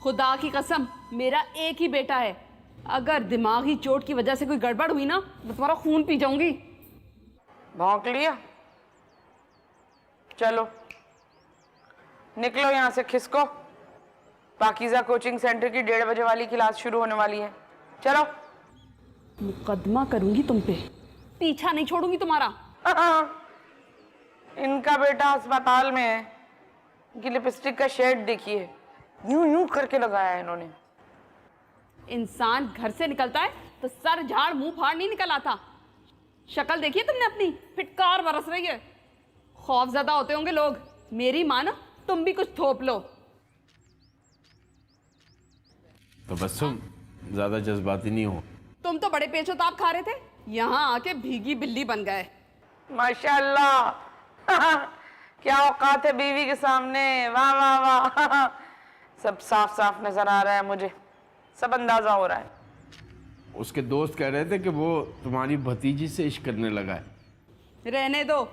खुदा की कसम, मेरा एक ही बेटा है। अगर दिमागी चोट की वजह से कोई गड़बड़ हुई ना, तो तुम्हारा खून पी जाऊंगी। भौंक लिया? चलो निकलो यहाँ से, खिसको। पाकीज़ा कोचिंग सेंटर की 1:30 बजे वाली क्लास शुरू होने वाली है। चलो। मुकदमा करूंगी तुम पे, पीछा नहीं छोड़ूंगी तुम्हारा। इनका बेटा अस्पताल में है, इनकी लिपस्टिक का शेड देखिए, यूं यूं करके लगाया है इन्होंने। इंसान घर से निकलता है तो सर झाड़ मुंह फाड़ नहीं निकल आता। शक्ल देखिए तुमने अपनी, फिटकार बरस रही है। खौफ ज्यादा होते होंगे लोग। मेरी मानो तुम भी कुछ थोप लो। तो बस तुम ज्यादा जज्बाती नहीं हो। तुम तो बड़े पेचोताप खा रहे थे, यहाँ आके भीगी बिल्ली बन गए। माशाल्लाह क्या औकात है बीवी के सामने, वाह वाह वाह। सब साफ साफ नजर आ रहा है मुझे, सब अंदाजा हो रहा है। उसके दोस्त कह रहे थे कि वो तुम्हारी भतीजी से इश्क करने लगा है। रहने दो,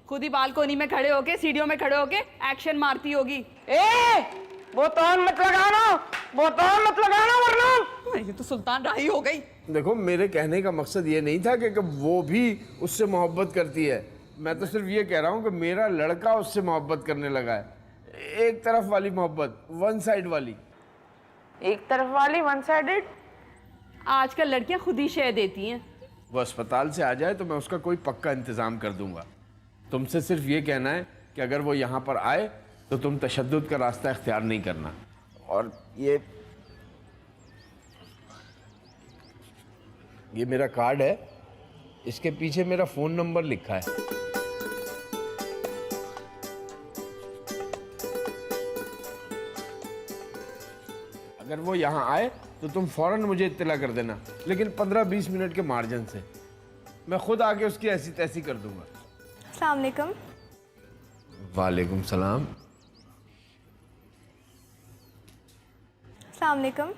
खुद ही बालकोनी में खड़े होके, सीढ़ियों में खड़े होके एक्शन मारती होगी। बोतल मत लगाना, बोतल मत लगाना वरना। ये तो सुल्तान राही हो गई। देखो, मेरे कहने का मकसद ये नहीं था कि वो भी उससे मोहब्बत करती है। मैं तो सिर्फ ये कह रहा हूँ कि मेरा लड़का उससे मोहब्बत करने लगा है। एक तरफ वाली मोहब्बत, वन साइड वाली। एक तरफ वाली, वन साइडेड? आजकल लड़कियां खुद ही शय देती हैं। वो अस्पताल से आ जाए तो मैं उसका कोई पक्का इंतजाम कर दूंगा। तुमसे सिर्फ ये कहना है कि अगर वो यहाँ पर आए तो तुम तशद्दुद का रास्ता इख्तियार नहीं करना। और ये मेरा कार्ड है, इसके पीछे मेरा फ़ोन नंबर लिखा है। अगर वो यहाँ आए तो तुम फौरन मुझे इत्तला कर देना, लेकिन 15-20 मिनट के मार्जिन से। मैं खुद आके उसकी ऐसी तैसी कर दूंगा। अस्सलाम वालेकुम। वालेकुम सलाम। अस्सलाम वालेकुम।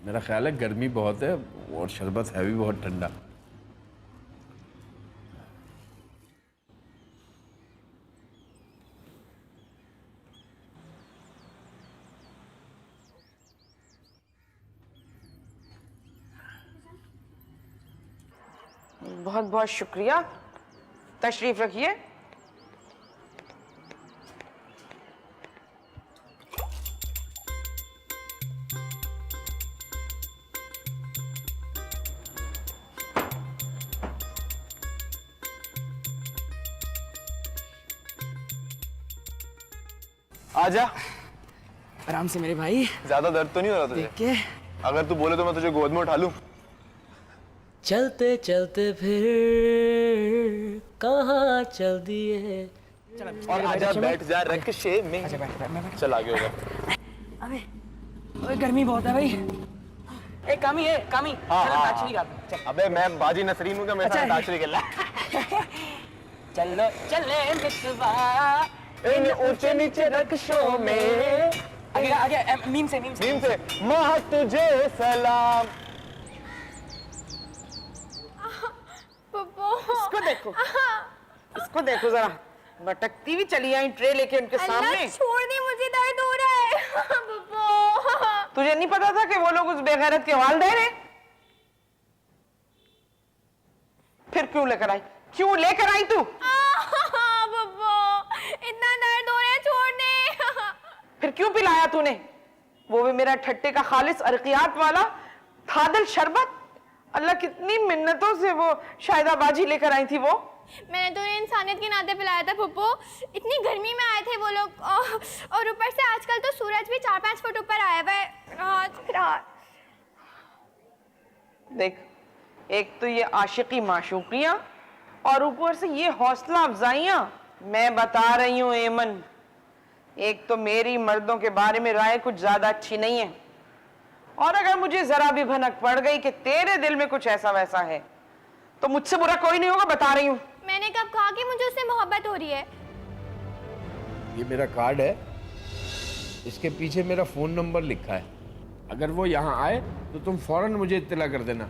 मेरा ख्याल है गर्मी बहुत है और शरबत है भी बहुत ठंडा। बहुत बहुत शुक्रिया, तशरीफ रखिए। आजा। आराम से मेरे भाई। ज्यादा दर्द तो नहीं हो रहा तुझे? देख के अगर तू बोले तो मैं तुझे गोद में उठा लूं। चलते चलते फिर कहाँ चल दिए। और आजा बैठ जा रिक्शे में। चल आगे होगा। अबे ओए गर्मी बहुत है भाई। एक कामी है कामी। हाँ। अबे मैं बाजी नसरीन हूँ, क्या मेरे साथ अंताक्षरी खेलना? चलो चले मितवा इन ऊंचे नीचे रिक्शों में। आगे मीम से माँ तुझे सलाम। इसको देखो जरा, भटकती हुई चली आई ट्रे लेके उनके सामने। छोड़ दे, मुझे दर्द हो रहा है। पप्पू तुझे नहीं पता था कि वो लोग उस बेगैरत के वालिदैन हैं? फिर क्यों लेकर आई तू? पप्पू इतना दर्द हो रहा है, छोड़ दे। फिर क्यों पिलाया तूने? वो भी मेरा ठट्टे का खालिस अरकियात वाला थादल शरबत। अल्लाह कितनी मिन्नतों से वो शायदा बाजी लेकर आई थी वो। मैंने तो उन्हें इंसानियत के नाते पिलाया था पप्पू। इतनी गर्मी में आए थे वो लोग, और ऊपर से आजकल तो सूरज भी 4-5 फुट ऊपर आया हुआ है। रात देख, एक तो ये आशिकी माशूकियां और ऊपर से ये हौसला अफजाइयां। मैं बता रही हूँ एमन, एक तो मेरी मर्दों के बारे में राय कुछ ज्यादा अच्छी नहीं है, और अगर मुझे जरा भी भनक पड़ गई कि तेरे दिल में कुछ ऐसा वैसा है तो मुझसे बुरा कोई नहीं होगा, बता रही हूँ। मैंने कब कहा कि मुझे उससे मोहब्बत हो रही है? ये मेरा कार्ड है, इसके पीछे मेरा फोन नंबर लिखा है। अगर वो यहाँ आए तो तुम फौरन मुझे इत्तला कर देना।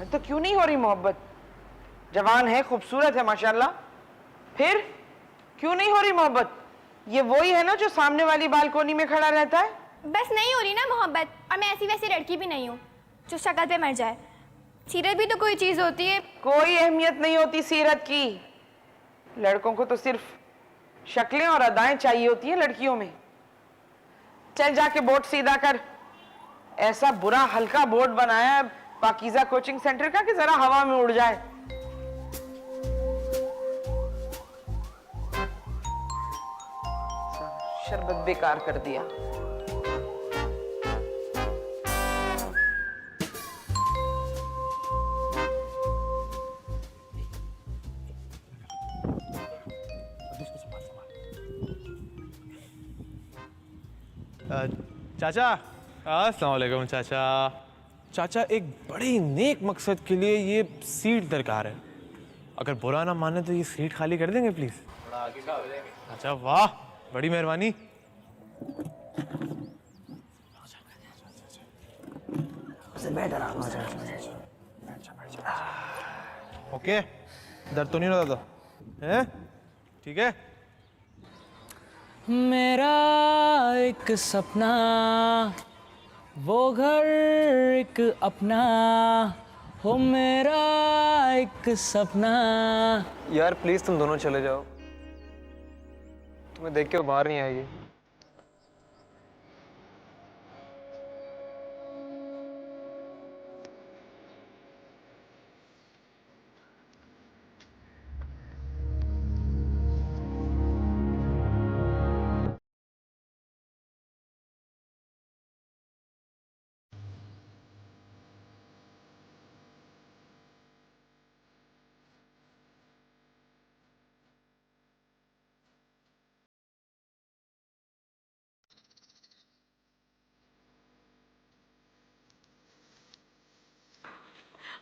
तो क्यों नहीं हो रही मोहब्बत? जवान है, खूबसूरत है माशाल्लाह, फिर क्यों नहीं हो रही मोहब्बत? ये वही है ना जो सामने वाली बालकोनी में खड़ा रहता है? बस नहीं हो रही ना मोहब्बत। और मैं ऐसी वैसी लड़की भी नहीं हूँ जो शक्ल पे मर जाए। सीरत भी तो कोई चीज होती है। कोई अहमियत नहीं होती सीरत की। लड़कों को तो सिर्फ शक्लें और अदाएं चाहिए होती है लड़कियों में। चल जाके बोर्ड सीधा कर। ऐसा बुरा हल्का बोर्ड बनाया है पाकीज़ा कोचिंग सेंटर का कि जरा हवा में उड़ जाए। शरबत बेकार कर दिया। चाचा, अस्सलाम वालेकुम चाचा। चाचा, एक बड़े नेक मकसद के लिए ये सीट दरकार है। अगर बुरा ना माने तो ये सीट खाली कर देंगे प्लीज। अच्छा, वाह, बड़ी मेहरबानी। ओके, दर्द तो नहीं होता था? हैं? ठीक है। मेरा एक सपना, वो घर एक अपना, हो मेरा एक सपना। यार प्लीज तुम दोनों चले जाओ, तुम्हें देख के वो बाहर नहीं आएगी।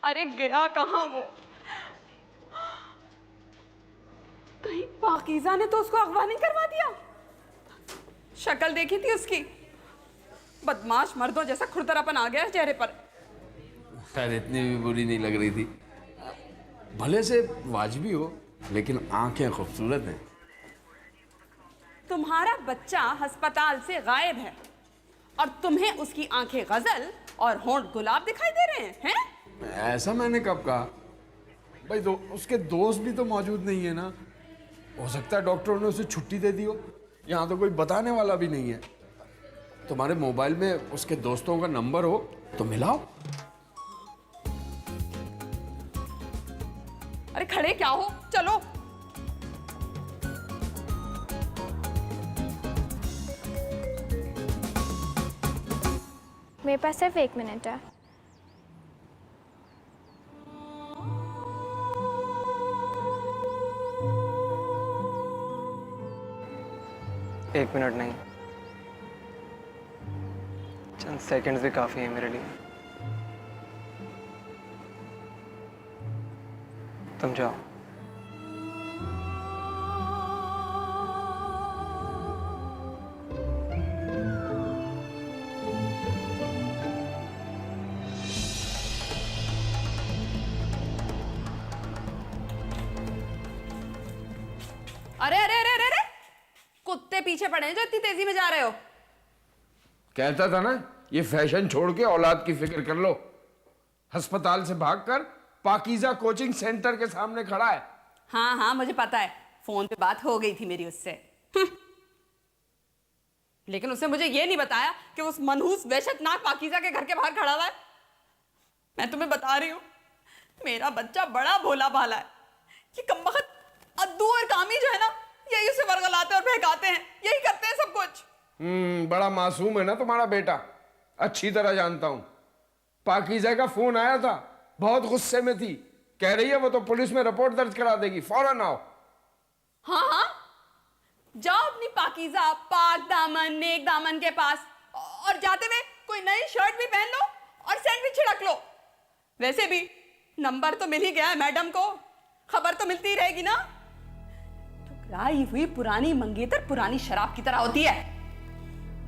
अरे गया कहाँ वो? कहीं पाकीज़ा ने तो उसको अगवा नहीं करवा दिया? शक्ल देखी थी उसकी, बदमाश मर्दों जैसा खुरदरापन आ गया चेहरे पर। खैर इतनी भी बुरी नहीं लग रही थी, भले से वाजिबी हो, लेकिन आंखें खूबसूरत हैं। तुम्हारा बच्चा अस्पताल से गायब है और तुम्हें उसकी आंखें गजल और होंठ गुलाब दिखाई दे रहे हैं? ऐसा मैंने कब कहा भाई? उसके दोस्त भी तो मौजूद नहीं है ना। हो सकता है डॉक्टरों ने उसे छुट्टी दे दी हो। यहाँ तो कोई बताने वाला भी नहीं है। तुम्हारे मोबाइल में उसके दोस्तों का नंबर हो तो मिलाओ। अरे खड़े क्या हो, चलो। मेरे पास सिर्फ 1 मिनट है। एक मिनट नहीं, चंद सेकंड्स भी काफी है मेरे लिए। तुम जाओ। अरे अरे अरे अरे अरे, कुत्ते पीछे पड़े हैं जो इतनी तेजी में जा रहे हो। कहता था ना, ये फैशन छोड़ के औलाद की फिक्र कर लो। अस्पताल से भागकर पाकीज़ा कोचिंग सेंटर के सामने खड़ा है। हाँ हाँ मुझे पता है, फोन पे बात हो गई थी मेरी उससे। लेकिन उसने मुझे ये नहीं बताया कि उस मनहूस वहशतनाक पाकीज़ा के घर के बाहर खड़ा हुआ है। मैं तुम्हें बता रही हूँ, मेरा बच्चा बड़ा भोला भाला है। ये कमबख्त अद्दू और कामी जो है ना, यही उसे वर्गलाते और बहकाते हैं, यही करते हैं सब कुछ। बड़ा मासूम है ना तुम्हारा बेटा, अच्छी तरह जानता हूं। पाकीज़ा का फोन आया था, बहुत गुस्से में थी, कह रही है वो तो पुलिस में रिपोर्ट दर्ज करा देगी, फौरन आओ। हाँ हाँ, जाओ अपनी पाकीज़ा पाक दामन नेक दामन के पास, और जाते हुए कोई नई शर्ट भी पहन लो और सेंट भी छिड़क लो। वैसे भी नंबर तो मिल ही गया है मैडम को, खबर तो मिलती ही रहेगी ना। टुकराई हुई पुरानी मंगेतर पुरानी शराब की तरह होती है,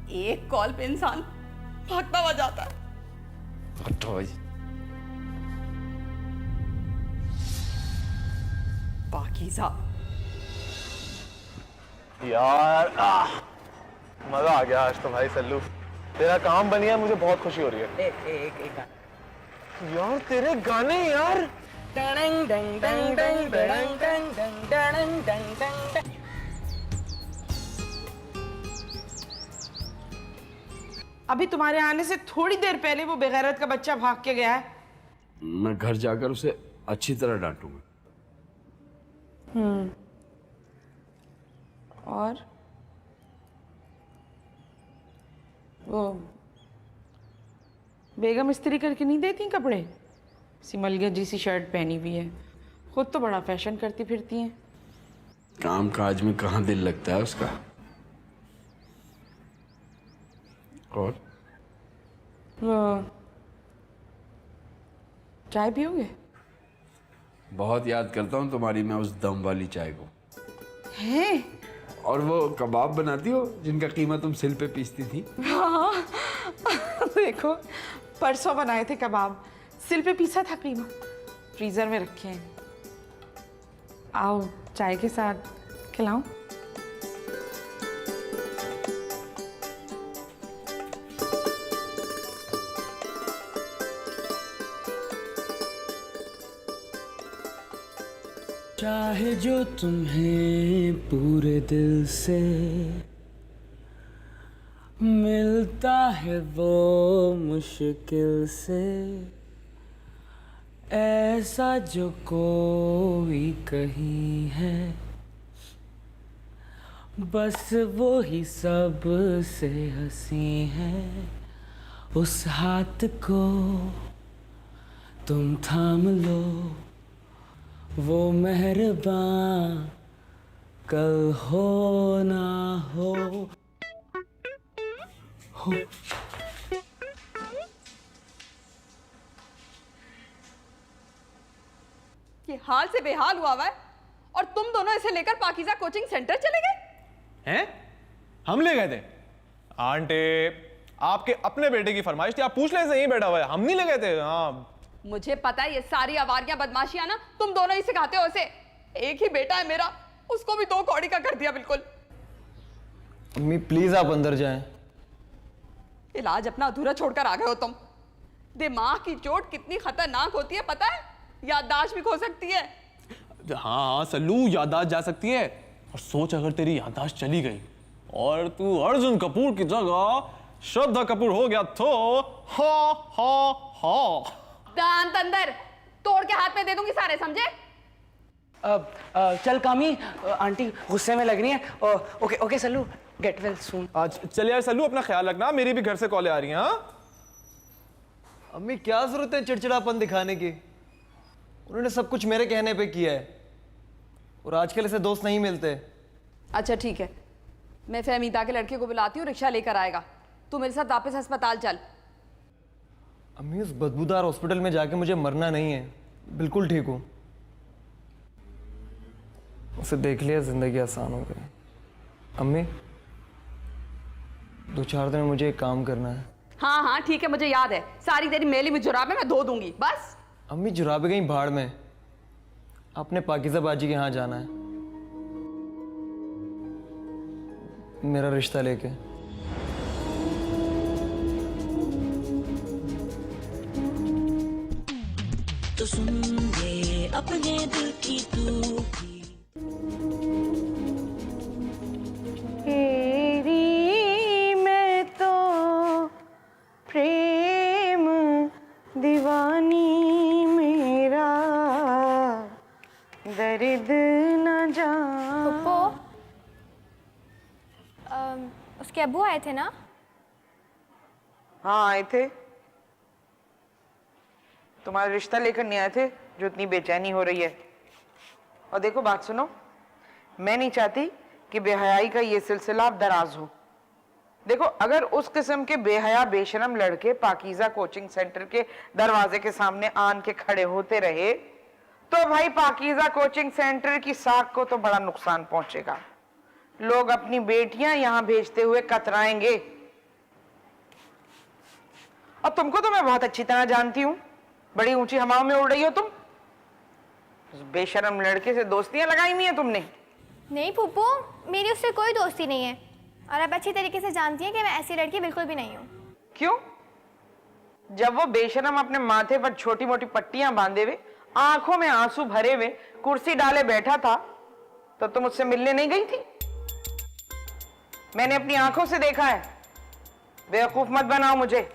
एक कॉल पे इंसान भागता हुआ जाता है। पाकीज़ा यार मजा आ गया आज तो भाई सल्लू, तेरा काम बन गया, मुझे बहुत खुशी हो रही है। एक यार तेरे गाने यार, अभी तुम्हारे आने से थोड़ी देर पहले वो बेगैरत का बच्चा भाग के गया है। मैं घर जाकर उसे अच्छी तरह डांटूंगा। और वो बेगम इस्त्री करके नहीं देती कपड़े, सिमलगे जैसी शर्ट पहनी हुई है, खुद तो बड़ा फैशन करती फिरती हैं। काम काज में कहाँ दिल लगता है उसका। और वो चाय पियोगे? बहुत याद करता हूँ तुम्हारी मैं उस दम वाली चाय को। हैं? और वो कबाब बनाती हो जिनका कीमा तुम सिल पे पीसती थी। हाँ देखो, परसों बनाए थे कबाब, सिल पे पीसा था कीमा, फ्रीजर में रखे हैं। आओ चाय के साथ खिलाऊं? चाहे जो तुम्हें पूरे दिल से मिलता है वो मुश्किल से, ऐसा जो कोई कहीं है, बस वो ही सब से हंसी है। उस हाथ को तुम थाम लो, वो मेहरबान कल हो ना हो। ये हाल से बेहाल हुआ है और तुम दोनों इसे लेकर पाकीज़ा कोचिंग सेंटर चले गए हैं? हम ले गए थे? आंटी, आपके अपने बेटे की फरमाइश थी, आप पूछ ले, यहीं बैठा हुआ है, हम नहीं ले गए थे। हाँ मुझे पता है, ये सारी आवारियां बदमाशियां ना तुम दोनों ही सिखाते हो उसे। एक ही बेटा है मेरा, उसको भी 2 कौड़ी का कर दिया बिल्कुल। अम्मी प्लीज आप अंदर जाएं। इलाज अपना अधूरा छोड़कर आ गए हो तुम। दिमाग की चोट कितनी खतरनाक होती है पता है, याददाश्त भी खो सकती है। हाँ सल्लू, याददाश्त जा सकती है, और सोच अगर तेरी याददाश्त चली गई और तू अर्जुन कपूर की जगह श्रद्धा कपूर हो गया तो हा हा हा। दांत अंदर तोड़ के हाथ में दे दूंगी सारे, समझे? चल कामी, आंटी गुस्से में लग रही है। Okay okay Sallu, get well soon. आज चल यार सल्लू, अपना ख्याल रखना, मेरी भी घर से कॉलें आ रही हैं। हाँ अम्मी क्या जरूरत है चिड़चिड़ापन दिखाने की? उन्होंने सब कुछ मेरे कहने पे किया है और आजकल ऐसे दोस्त नहीं मिलते। अच्छा ठीक है, मैं फहमीदा के लड़के को बुलाती हूँ, रिक्शा लेकर आएगा। तू मेरे साथ वापस अस्पताल चल। अम्मी उस बदबूदार हॉस्पिटल में जाके मुझे मरना नहीं है, बिल्कुल ठीक हूँ। उसे देख लिया जिंदगी आसान हो गई। अम्मी 2-4 दिन में मुझे एक काम करना है। हाँ हाँ ठीक है, मुझे याद है। सारी तेरी मेली में जुराबें मैं धो दूंगी बस। अम्मी जुराबे कहीं भाड़ में, आपने पाकीज़ा बाजी के यहाँ जाना है मेरा रिश्ता लेके। तो सुन ले अपने दिल की तू तेरी मैं तो प्रेम दीवानी मेरा दर्द न जान। पप्पू, उसके अब्बू आए थे ना? हाँ आए थे। तुम्हारा रिश्ता लेकर नहीं आए थे जो इतनी बेचैनी हो रही है। और देखो बात सुनो, मैं नहीं चाहती कि बेहयाई का ये सिलसिला दराज हो। देखो अगर उस किस्म के बेहया बेशरम लड़के पाकीज़ा कोचिंग सेंटर के दरवाजे के सामने आन के खड़े होते रहे तो भाई पाकीज़ा कोचिंग सेंटर की साख को तो बड़ा नुकसान पहुंचेगा। लोग अपनी बेटियां यहां भेजते हुए कतराएंगे। और तुमको तो मैं बहुत अच्छी तरह जानती हूं, बड़ी ऊंची हवाओं में उड़ रही हो तुम। उस बेशरम लड़के से दोस्तियां लगाई हुई हैं तुमने। नहीं फूफू, मेरी उससे कोई दोस्ती नहीं है और आप अच्छी तरीके से जानती हैं कि मैं ऐसी लड़की बिल्कुल भी नहीं हूँ। क्यों? जब वो बेशरम अपने माथे पर छोटी मोटी पट्टियां बांधे हुए, आंखों में आंसू भरे हुए कुर्सी डाले बैठा था तो तुम उससे मिलने नहीं गई थी? मैंने अपनी आंखों से देखा है। बेवकूफ मत बनाओ मुझे।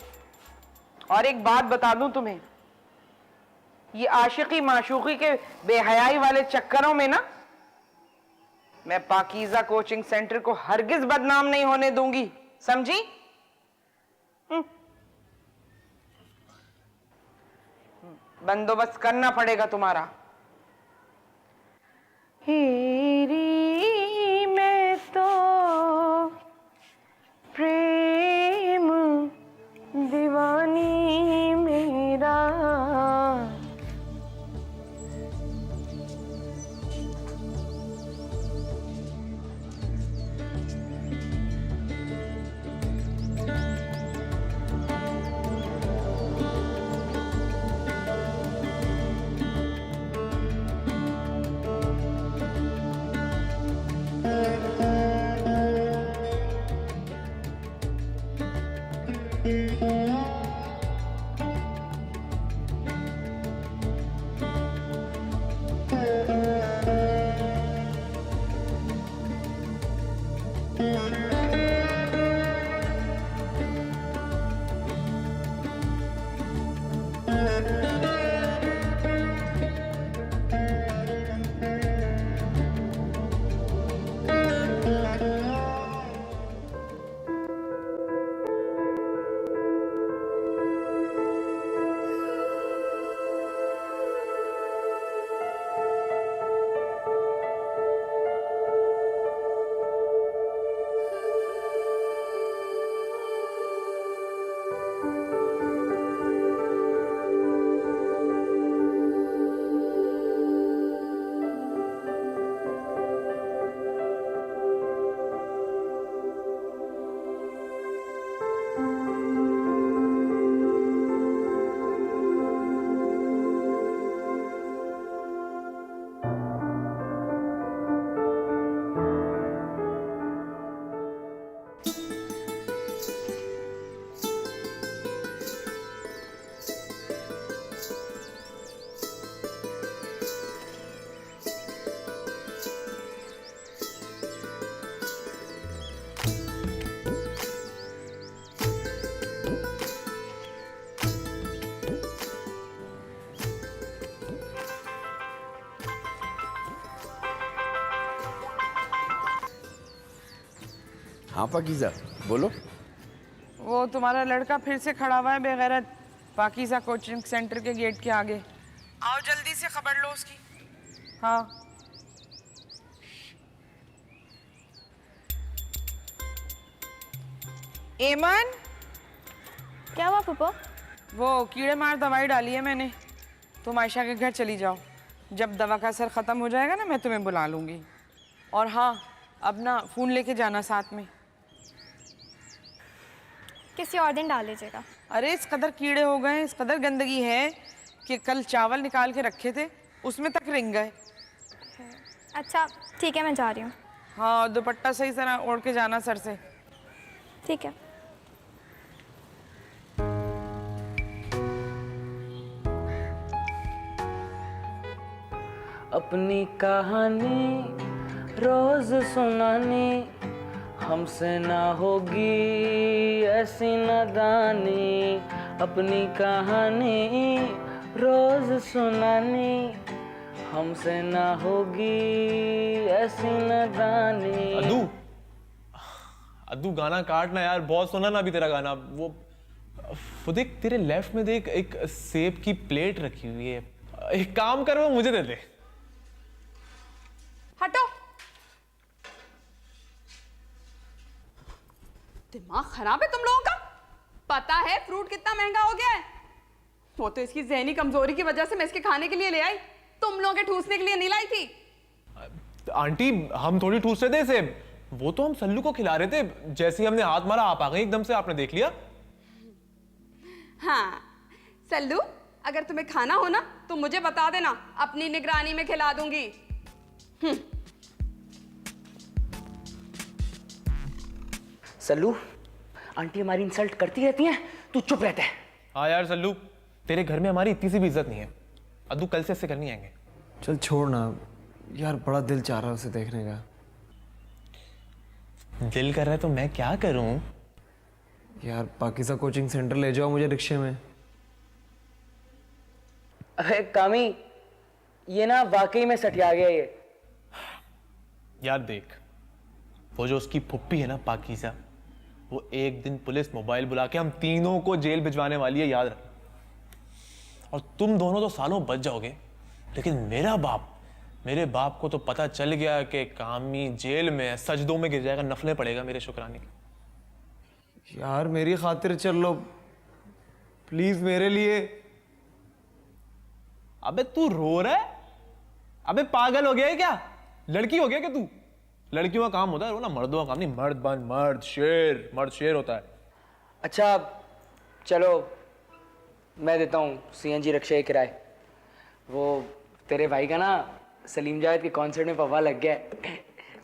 और एक बात बता दूं तुम्हें, ये आशिकी माशूकी के बेहयाई वाले चक्करों में ना मैं पाकीज़ा कोचिंग सेंटर को हरगिज बदनाम नहीं होने दूंगी, समझी? बंदोबस्त करना पड़ेगा तुम्हारा। हीरी मैं तो प्रेम दीवानी मेरा। हाँ पाकीज़ा बोलो। वो तुम्हारा लड़का फिर से खड़ा हुआ है बेगैरत। पाकीज़ा कोचिंग सेंटर के गेट के आगे। आओ जल्दी से, खबर लो उसकी। हाँ। एमन, क्या हुआ पुप्पो? वो कीड़े मार दवाई डाली है मैंने, तुम आयशा के घर चली जाओ। जब दवा का असर ख़त्म हो जाएगा ना, मैं तुम्हें बुला लूँगी। और हाँ, अब ना फ़ोन लेके जाना साथ में। किसी और दिन डाल लीजिएगा। अरे इस कदर कीड़े हो गए, इस कदर गंदगी है कि कल चावल निकाल के रखे थे, उसमें तक रिंग गए। अच्छा ठीक है, मैं जा रही हूँ। हाँ, दुपट्टा सही तरह ओढ़ के जाना सर से। ठीक है। अपनी कहानी रोज सुनानी, हमसे ना होगी ऐसी नादानी। अपनी कहानी रोज सुनानी, हमसे ना होगी ऐसी नादानी। अद्दू गाना काटना यार, बहुत सुना ना अभी तेरा गाना। वो देख, तेरे लेफ्ट में देख, एक सेब की प्लेट रखी हुई है। एक काम कर, वो मुझे दे दे। हटो। दिमाग खराब है तुम लोगों का? पता है फ्रूट कितना महंगा हो गया है? वो तो इसकी ज़हनी कमजोरी की वजह से मैं इसके खाने के लिए ले आई, तुम लोगों के ठूसने के लिए नहीं लाई थी। आंटी, हम थोड़ी ठूस रहे थे सेब, वो तो हम सल्लू को खिला रहे थे। जैसे ही हमने हाथ मारा, आप आ गए एकदम से, आपने देख लिया। हाँ सल्लू, अगर तुम्हें खाना हो ना तो मुझे बता देना, अपनी निगरानी में खिला दूंगी। सल्लू, आंटी हमारी इंसल्ट करती रहती हैं, तू चुप रहता है। हाँ यार सल्लू, तेरे घर में हमारी इतनी सी भी इज्जत नहीं है। अद्दू, कल से ऐसे करनी आएंगे। चल छोड़ ना यार, बड़ा दिल चाह रहा है उसे देखने का। दिल कर रहा है तो मैं क्या करूं? यार पाकीज़ा कोचिंग सेंटर ले जाओ मुझे रिक्शे में। अरे कामी, ये ना वाकई में सटिया गया ये। यार देख, वो जो उसकी फुप्पी है ना पाकीज़ा, वो एक दिन पुलिस मोबाइल बुला के हम तीनों को जेल भिजवाने वाली है, याद रख। और तुम दोनों तो सालों बच जाओगे, लेकिन मेरे बाप को तो पता चल गया कि कामी जेल में है, सजदों में गिर जाएगा, नफलें पड़ेगा मेरे शुक्राने की। यार मेरी खातिर चल लो प्लीज, मेरे लिए। अबे तू रो रहा है? अबे पागल हो गया है क्या? लड़की हो गया क्या तू? लड़कियों का काम होता है रोना, मर्दों का काम नहीं। मर्द बन मर्द शेर होता है। अच्छा चलो, मैं देता हूँ सीएनजी रिक्शे के किराए। वो तेरे भाई का ना सलीम जावेद के कॉन्सर्ट में पवा लग गया है,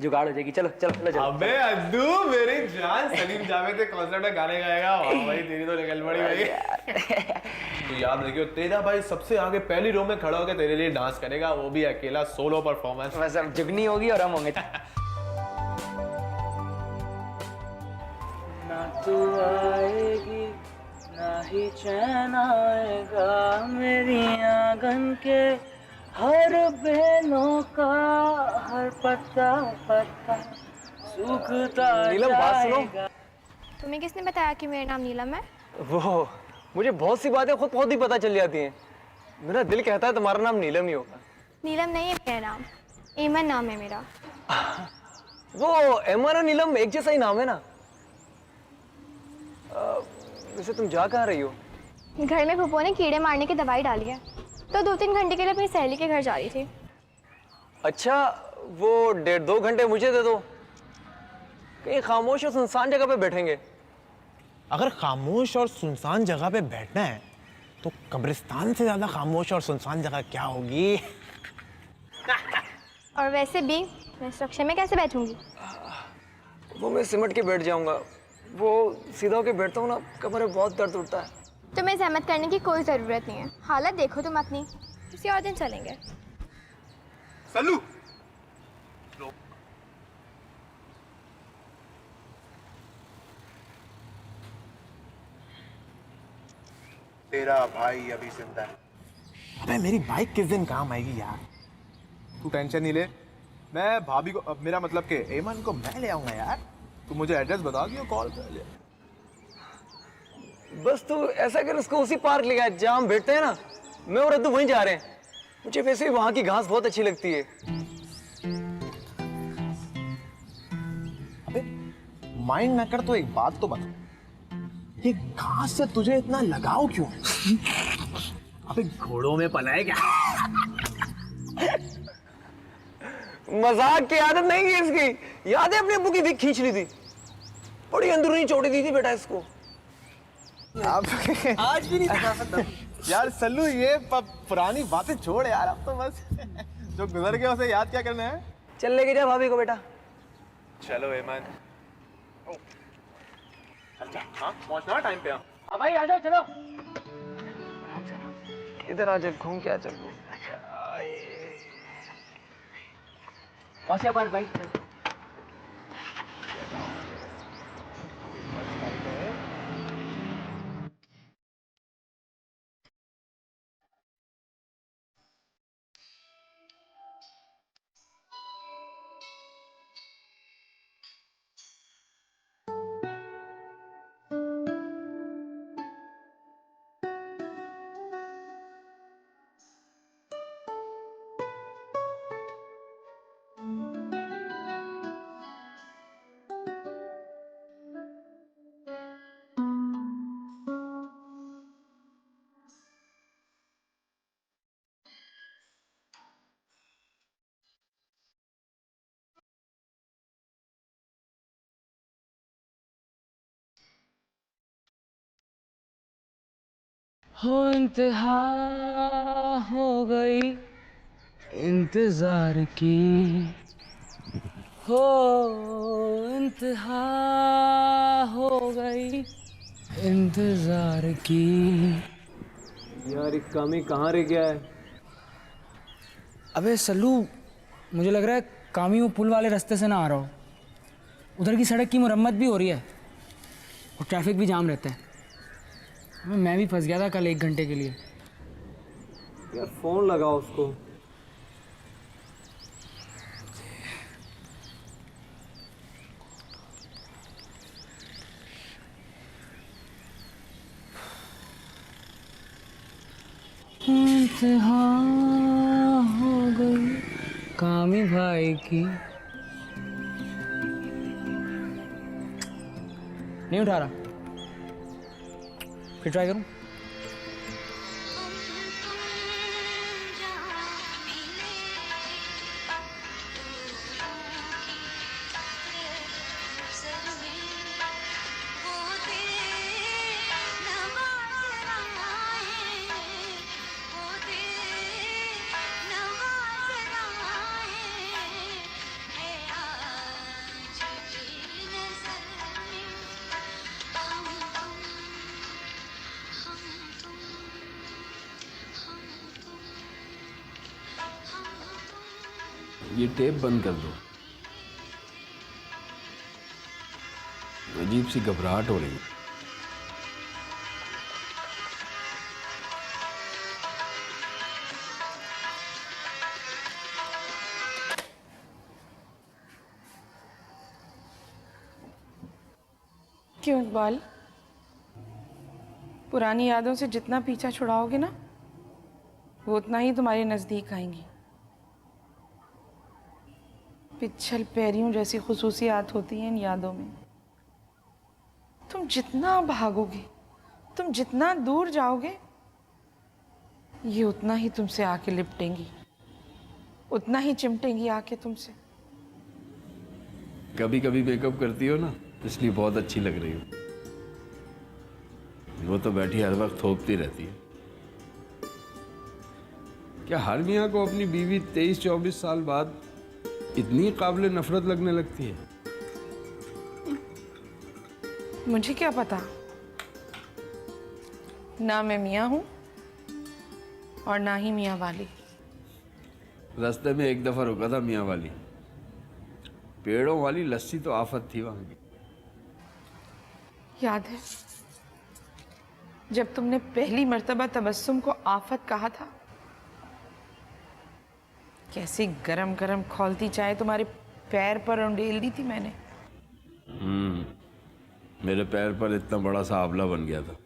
जुगाड़ हो जाएगी। चलो चलो चलो चलो। अबे अद्दू, मेरी जान, सलीम जावेद के कॉन्सर्ट में गाने गाएगा। वाह भाई, तेरी तो निकल पड़ी भाई। तो याद रखियो, तेरा भाई सबसे आगे पहली रो में खड़ा होकर तेरे लिए डांस करेगा, वो भी अकेला, सोलो परफॉर्मेंस। बस अब जुगनी होगी और हम होंगे। ना तू आएगी ना ही चैन आएगा, मेरी आंगन के हर बेलों का हर पत्ता पत्ता सूखता नीलम, बात सुनो। जाएगा। तुम्हें किसने बताया कि मेरा नाम नीलम है? वो मुझे बहुत सी बातें खुद ही पता चल जाती हैं। मेरा दिल कहता है तुम्हारा नाम नीलम ही होगा। नीलम नहीं है मेरा नाम, एमन नाम है मेरा। वो एमन और नीलम एक जैसा ही नाम है ना। वैसे तुम जा कहाँ रही हो? घर में फूफो ने कीड़े मारने की दवाई डाली है, तो 2-3 घंटे के लिए अपनी सहेली के घर जा रही थी। अच्छा, वो 1.5-2 घंटे मुझे दे दो, कहीं खामोश और सुनसान जगह पे बैठेंगे। अगर खामोश और सुनसान जगह पे बैठना है तो कब्रिस्तान से ज्यादा खामोश और सुनसान जगह क्या होगी? और वैसे भी मैं इस रक्शे में कैसे बैठूंगी? वो मैं सिमट के बैठ जाऊंगा, वो सीधा होके बैठता हूँ ना, कमर में बहुत दर्द उठता है। तुम्हें जहमत करने की कोई ज़रूरत नहीं है, हालत देखो तुम अपनी। किसी और दिन चलेंगे। सल्लू, तेरा भाई अभी जिंदा है। अबे मेरी बाइक किस दिन काम आएगी यार? तू टेंशन नहीं ले, मैं भाभी को, मेरा मतलब के एमन को मैं ले आऊंगा यार। तू मुझे एड्रेस बता दियो, कॉल कर ले। बस तू ऐसा कर, उसको उसी पार्क ले गया जहाँ हम बैठते हैं ना। मैं और रद्दू वहीं जा रहे हैं। मुझे वैसे भी वहाँ की घास बहुत अच्छी लगती है। अबे माइंड मैकर, तो एक बात तो बता, ये घास से तुझे इतना लगाव क्यों है? अबे घोड़ों में पला है क्या? मजाक की आदत नहीं है इसकी। याद है अपने अब्बू की विग खींच ली थी, बड़ी अंदरूनी चोटी दी थी बेटा इसको। आज भी नहीं था यार सल्लू, ये पुरानी बातें छोड़ यार, अब तो बस जो गुजर गया उसे याद क्या करना है। चल लेके जा भाभी को बेटा। चलो हेमंत, अच्छा हाँ पहुंचना टाइम पे। अब भाई आ जाओ, चलो। इधर आ, जा घूम के आ, चल। भाई हो इंतहा हो गई इंतजार की, हो इंतहा हो गई इंतजार की। यार एक कामी कहाँ रह गया है? अबे सल्लू, मुझे लग रहा है कामी वो पुल वाले रास्ते से ना आ रहा हो। उधर की सड़क की मरम्मत भी हो रही है और ट्रैफिक भी जाम रहता है। मैं भी फंस गया था कल 1 घंटे के लिए। यार फोन लगाओ उसको। इंतहा हो गई कामी भाई की। नहीं उठा रहा, फिर ट्राई करूं। ये टेप बंद कर दो। अजीब सी घबराहट हो रही है। क्यों इकबाल, पुरानी यादों से जितना पीछा छुड़ाओगे ना, वो उतना ही तुम्हारे नजदीक आएंगी। पिछल पैरियों जैसी खुसूसियात होती हैं इन यादों में। तुम जितना भागोगे, तुम जितना दूर जाओगे, ये उतना ही तुमसे आके लिपटेंगी, उतना ही चिमटेंगी आके तुमसे। कभी कभी मेकअप करती हो ना, इसलिए बहुत अच्छी लग रही हो। वो तो बैठी हर वक्त थोपती रहती है। क्या हर मियाँ को अपनी बीवी 23-24 साल बाद इतनी काबिल नफरत लगने लगती है? मुझे क्या पता, ना मैं मियाँ हूं और ना ही मियाँ वाली। रास्ते में एक दफा रुका था मियाँ वाली। पेड़ों वाली लस्सी तो आफत थी वहां की। याद है जब तुमने पहली मर्तबा तबस्सुम को आफत कहा था? कैसी गरम गरम खौलती चाय तुम्हारे पैर पर उंडेल दी थी मैंने। मेरे पैर पर इतना बड़ा सा आंवला बन गया था।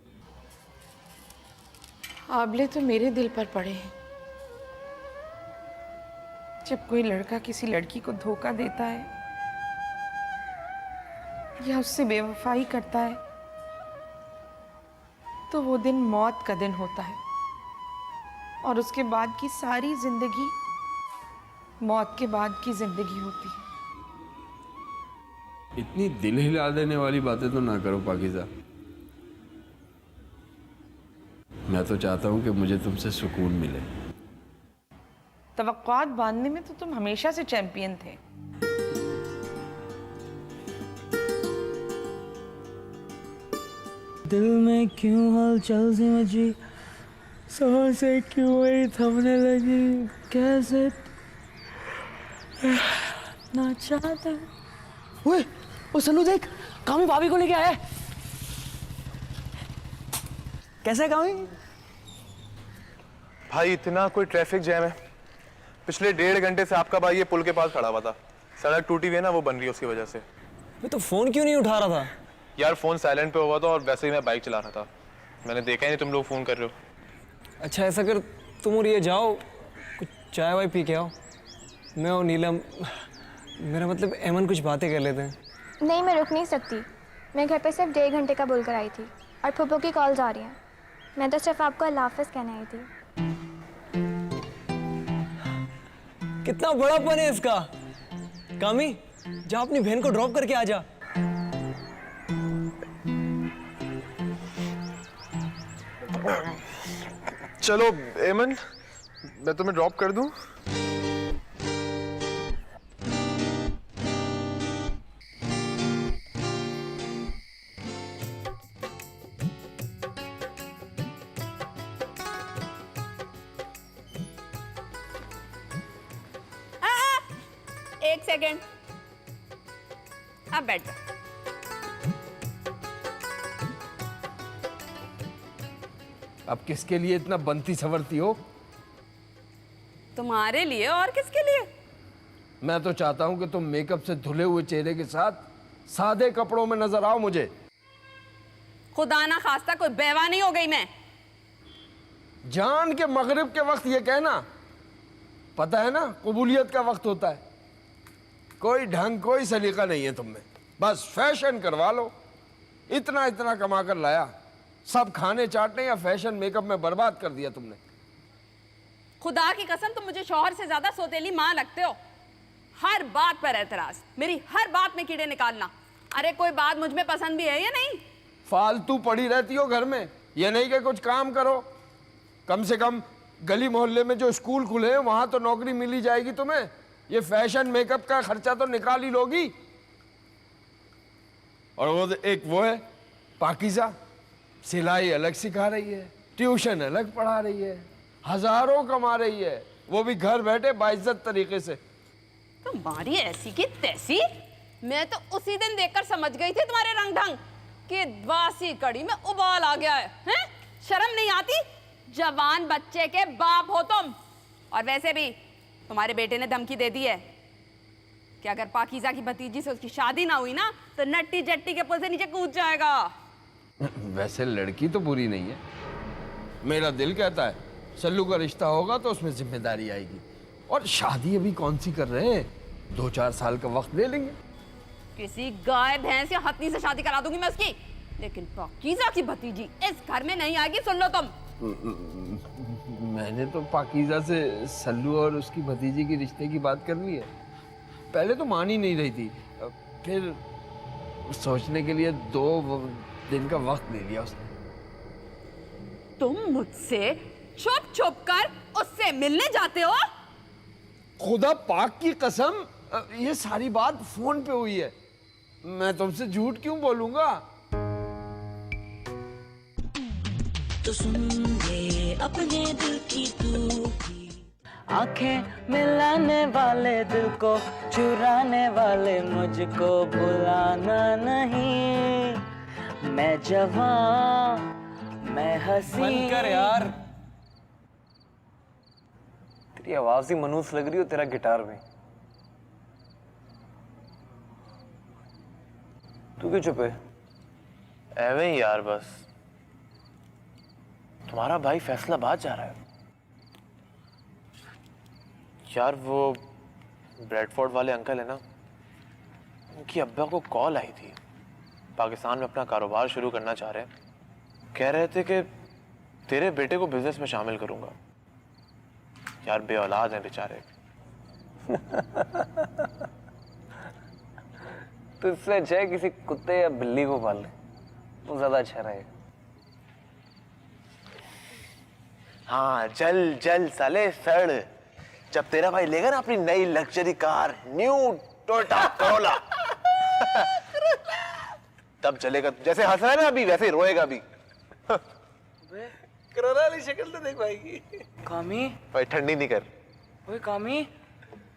आबले तो मेरे दिल पर पड़े हैं। जब कोई लड़का किसी लड़की को धोखा देता है या उससे बेवफाई करता है तो वो दिन मौत का दिन होता है और उसके बाद की सारी जिंदगी मौत के बाद की जिंदगी होती है। इतनी दिल हिला देने वाली बातें तो ना करो पाकीज़ा। मैं तो चाहता हूं कि मुझे तुमसे सुकून मिले। तवक्कुआत बांधने में तो तुम हमेशा से चैंपियन थे। दिल में क्यों हलचल सी मची, सांसें क्यों मेरी थमने लगी, कैसे ना चाहता। ओए, ओ सन्नू देख, कामी भाभी को लेके आया है। कैसा है कामी? भाई इतना कोई ट्रैफिक जैम है। पिछले 1.5 घंटे से आपका भाई ये पुल के पास खड़ा हुआ था। सड़क टूटी हुई है ना, वो बन रही है उसकी वजह से। मैं तो फोन क्यों नहीं उठा रहा था? यार फोन साइलेंट पे हुआ था और वैसे ही मैं बाइक चला रहा था। मैंने देखा ही नहीं तुम लोग फोन कर रहे हो। अच्छा ऐसा कर, तुम और ये जाओ कुछ चाय वाय पी के आओ। मैं और नीलम, मेरा मतलब एमन, कुछ बातें कर लेते हैं। नहीं, मैं रुक नहीं सकती। मैं घर पे सिर्फ 1.5 घंटे का बोल कर आई थी और फूफो की कॉल्स आ रही हैं। मैं तो सिर्फ आपको अल्लाह हाफ़िज़ कहने आई थी। कितना बड़ापन है इसका। कामी, जा अपनी बहन को ड्रॉप करके आ जा। चलो एमन, मैं तुम्हें ड्रॉप कर दूं? एक सेकेंड, अब बैठ जा। अब किसके लिए इतना बनती सवरती हो? तुम्हारे लिए, और किसके लिए? मैं तो चाहता हूं कि तुम मेकअप से धुले हुए चेहरे के साथ सादे कपड़ों में नजर आओ मुझे। खुदा ना खास्ता कोई बेवा नहीं हो गई मैं। जान के मगरिब के वक्त ये कहना, पता है ना कबूलियत का वक्त होता है। कोई ढंग कोई सलीका नहीं है तुम में, बस फैशन करवा लो। इतना इतना कमा कर लाया, सब खाने चाटने या फैशन मेकअप में बर्बाद कर दिया तुमने। खुदा की कसम, तुम मुझे शौहर से ज्यादा सौतेली माँ लगते हो। हर बात पर एतराज, मेरी हर बात में कीड़े निकालना। अरे कोई बात मुझ में पसंद भी है या नहीं? फालतू पड़ी रहती हो घर में, ये नहीं कि कुछ काम करो। कम से कम गली मोहल्ले में जो स्कूल खुले हैं वहां तो नौकरी मिल ही जाएगी तुम्हें। ये फैशन मेकअप का खर्चा तो निकाल ही लोगी। और वो एक वो है पाकीज़ा, सिलाई अलग सिखा रही है, ट्यूशन अलग पढ़ा रही है, हजारों कमा रही है, वो भी घर बैठे बाइज्जत तरीके से। तुम्हारी ऐसी की तैसी, मैं तो उसी दिन देखकर समझ गई थी तुम्हारे रंग ढंग कि वासी कड़ी में उबाल आ गया है, हैं? शर्म नहीं आती? जवान बच्चे के बाप हो तुम। और वैसे भी तुम्हारे बेटे ने धमकी दे दी है कि अगर पाकीज़ा की भतीजी से उसकी शादी ना हुई ना तो नट्टी जट्टी के पुल से नीचे कूद जाएगा। वैसे लड़की तो बुरी नहीं है। मेरा दिल कहता है सल्लू का रिश्ता होगा तो उसमें जिम्मेदारी आएगी। और शादी अभी कौन सी कर रहे हैं, 2-4 साल का वक्त ले लेंगे। किसी गाय भैंस या हथनी से शादी करा दूंगी मैं उसकी, लेकिन पाकीज़ा की भतीजी इस घर में नहीं आएगी। सुन लो तुम, मैंने तो पाकीज़ा से सल्लू और उसकी भतीजी की रिश्ते की बात कर ली है। पहले तो मान ही नहीं रही थी, फिर सोचने के लिए 2 दिन का वक्त ले लिया उसने। तुम मुझसे छुप छुप कर उससे मिलने जाते हो? खुदा पाक की कसम, ये सारी बात फोन पे हुई है। मैं तुमसे झूठ क्यों बोलूंगा? तो सुन ले अपने दिल की तू भी। आंखें मिलाने वाले, दिल को चुराने वाले, मुझको बुलाना नहीं। मैं जवान, मैं हंसी। बंद कर यार, तेरी आवाज ही मनूस लग रही हो, तेरा गिटार में। तू क्यों चुप है? एवे ही यार, बस तुम्हारा भाई फैसलाबाद जा रहा है। यार वो ब्रेडफोर्ड वाले अंकल है ना, उनकी अब्बा को कॉल आई थी, पाकिस्तान में अपना कारोबार शुरू करना चाह रहे हैं। कह रहे थे कि तेरे बेटे को बिजनेस में शामिल करूंगा। यार बे औलाद हैं बेचारे। तो इससे अच्छा है किसी कुत्ते या बिल्ली को पाल ले, वो ज्यादा अच्छा रहेगा। हाँ जल जल साले सड़, जब तेरा भाई लेगा ना अपनी नई luxury car new Toyota Corolla तब चलेगा। जैसे हंस रहा है ना अभी, वैसे ही रोएगा भी। कोरोला वाली शक्ल तो देख पाएगी। कामी, भाई ठंडी नहीं कर। ओए कामी,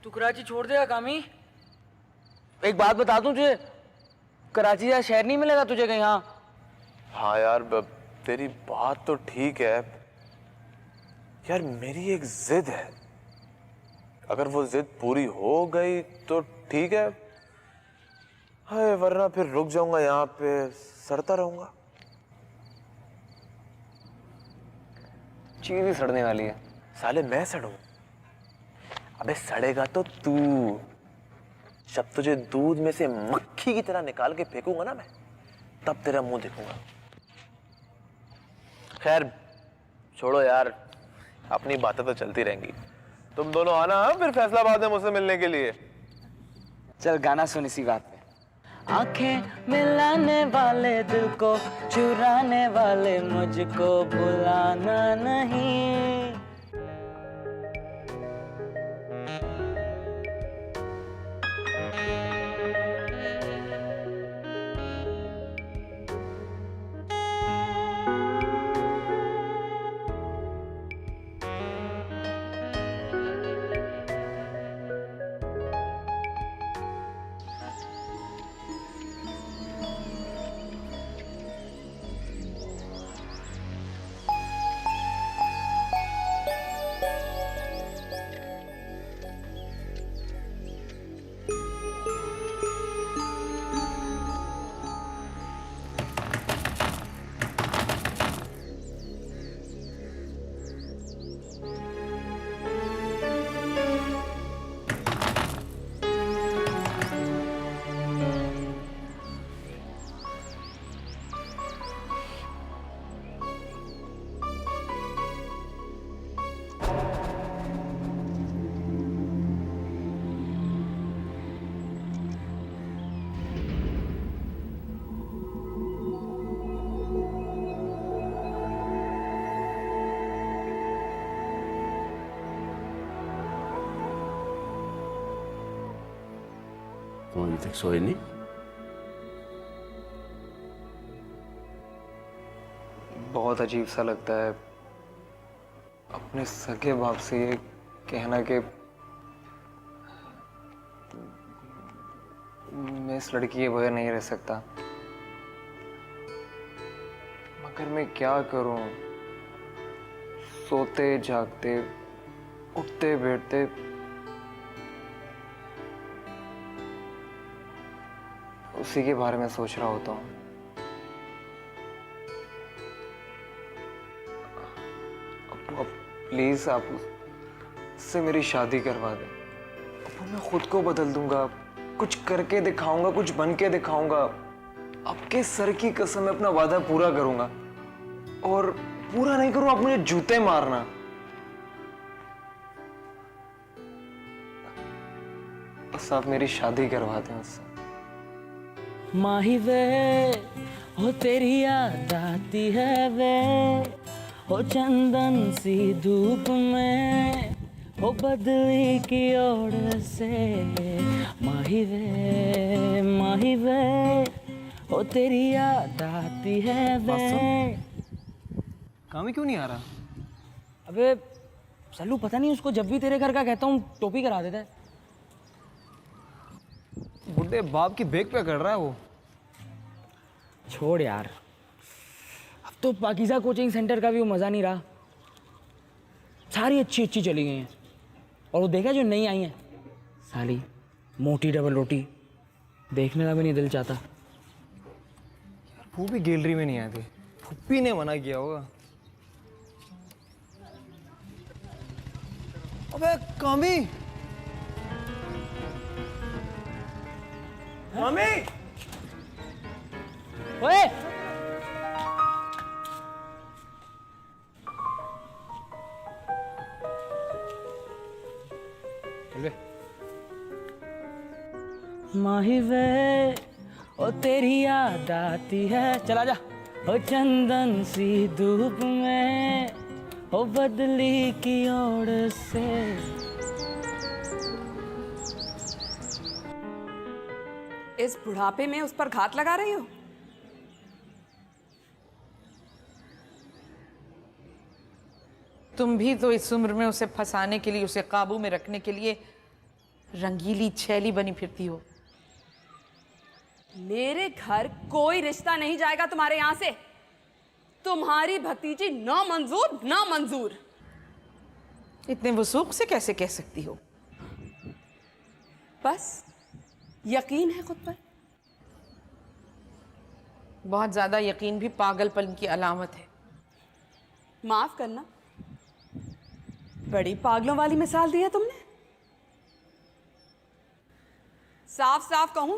तू कराची छोड़ देगा कामी? एक बात बता दूं तुझे, कराची या शहर नहीं मिलेगा तुझे कहीं। हाँ यार तेरी बात तो ठीक है यार, मेरी एक जिद है, अगर वो जिद पूरी हो गई तो ठीक है, हाय वरना फिर रुक जाऊंगा यहाँ पे, सड़ता रहूंगा। चीज ही सड़ने वाली है। साले मैं सड़ूं? अबे सड़ेगा तो तू। जब तुझे दूध में से मक्खी की तरह निकाल के फेंकूंगा ना मैं, तब तेरा मुंह देखूंगा। खैर छोड़ो यार, अपनी बातें तो चलती रहेंगी। तुम दोनों आना हाँ फिर फैसलाबाद में मुझसे मिलने के लिए। चल गाना सुन इसी बात पे। आंखें मिलाने वाले दिल को चुराने वाले मुझको भुलाना नहीं। तुम अभी तक सोए नहीं? बहुत अजीब सा लगता है अपने सगे बाप से ये कहना कि मैं इस लड़की के बगैर नहीं रह सकता। मगर मैं क्या करूं? सोते जागते उठते बैठते उसी के बारे में सोच रहा होता हूँ। अब प्लीज आप उससे मेरी शादी करवा दें। अब मैं खुद को बदल दूंगा, कुछ करके दिखाऊंगा, कुछ बन के दिखाऊंगा। आपके सर की कसम मैं अपना वादा पूरा करूंगा, और पूरा नहीं करूं आप मुझे जूते मारना। बस आप मेरी शादी करवा दें उससे। माही वे हो तेरी याद आती है वे, हो चंदन सी धूप में, हो बदली की ओर से। माही वे हो तेरी याद आती है वे। काम ही क्यों नहीं आ रहा? अबे सल्लू पता नहीं उसको जब भी तेरे घर का कहता हूँ टोपी करा देता है। बुढ़े बाप की बेक पे कर रहा है वो। छोड़ यार, अब तो पाकीज़ा कोचिंग सेंटर का भी वो मज़ा नहीं रहा। सारी अच्छी अच्छी चली गई हैं, और वो देखा जो नई आई हैं साली मोटी डबल रोटी, देखने का भी नहीं दिल चाहता। यार वो भी गैलरी में नहीं आए थे, फुप्पी ने मना किया होगा। अबे कामी, कामी, ओए माही वे ओ तेरी याद आती है, चला जा ओ चंदन सी धूप में ओ बदली की ओर से। इस बुढ़ापे में उस पर घात लगा रही हो? तुम भी तो इस उम्र में उसे फंसाने के लिए, उसे काबू में रखने के लिए रंगीली छैली बनी फिरती हो। मेरे घर कोई रिश्ता नहीं जाएगा तुम्हारे यहां से। तुम्हारी भतीजी ना मंजूर ना मंजूर। इतने वसूख से कैसे कह सकती हो? बस यकीन है खुद पर। बहुत ज्यादा यकीन भी पागलपन की अलामत है। माफ करना, बड़ी पागलों वाली मिसाल दी है तुमने। साफ साफ कहूं,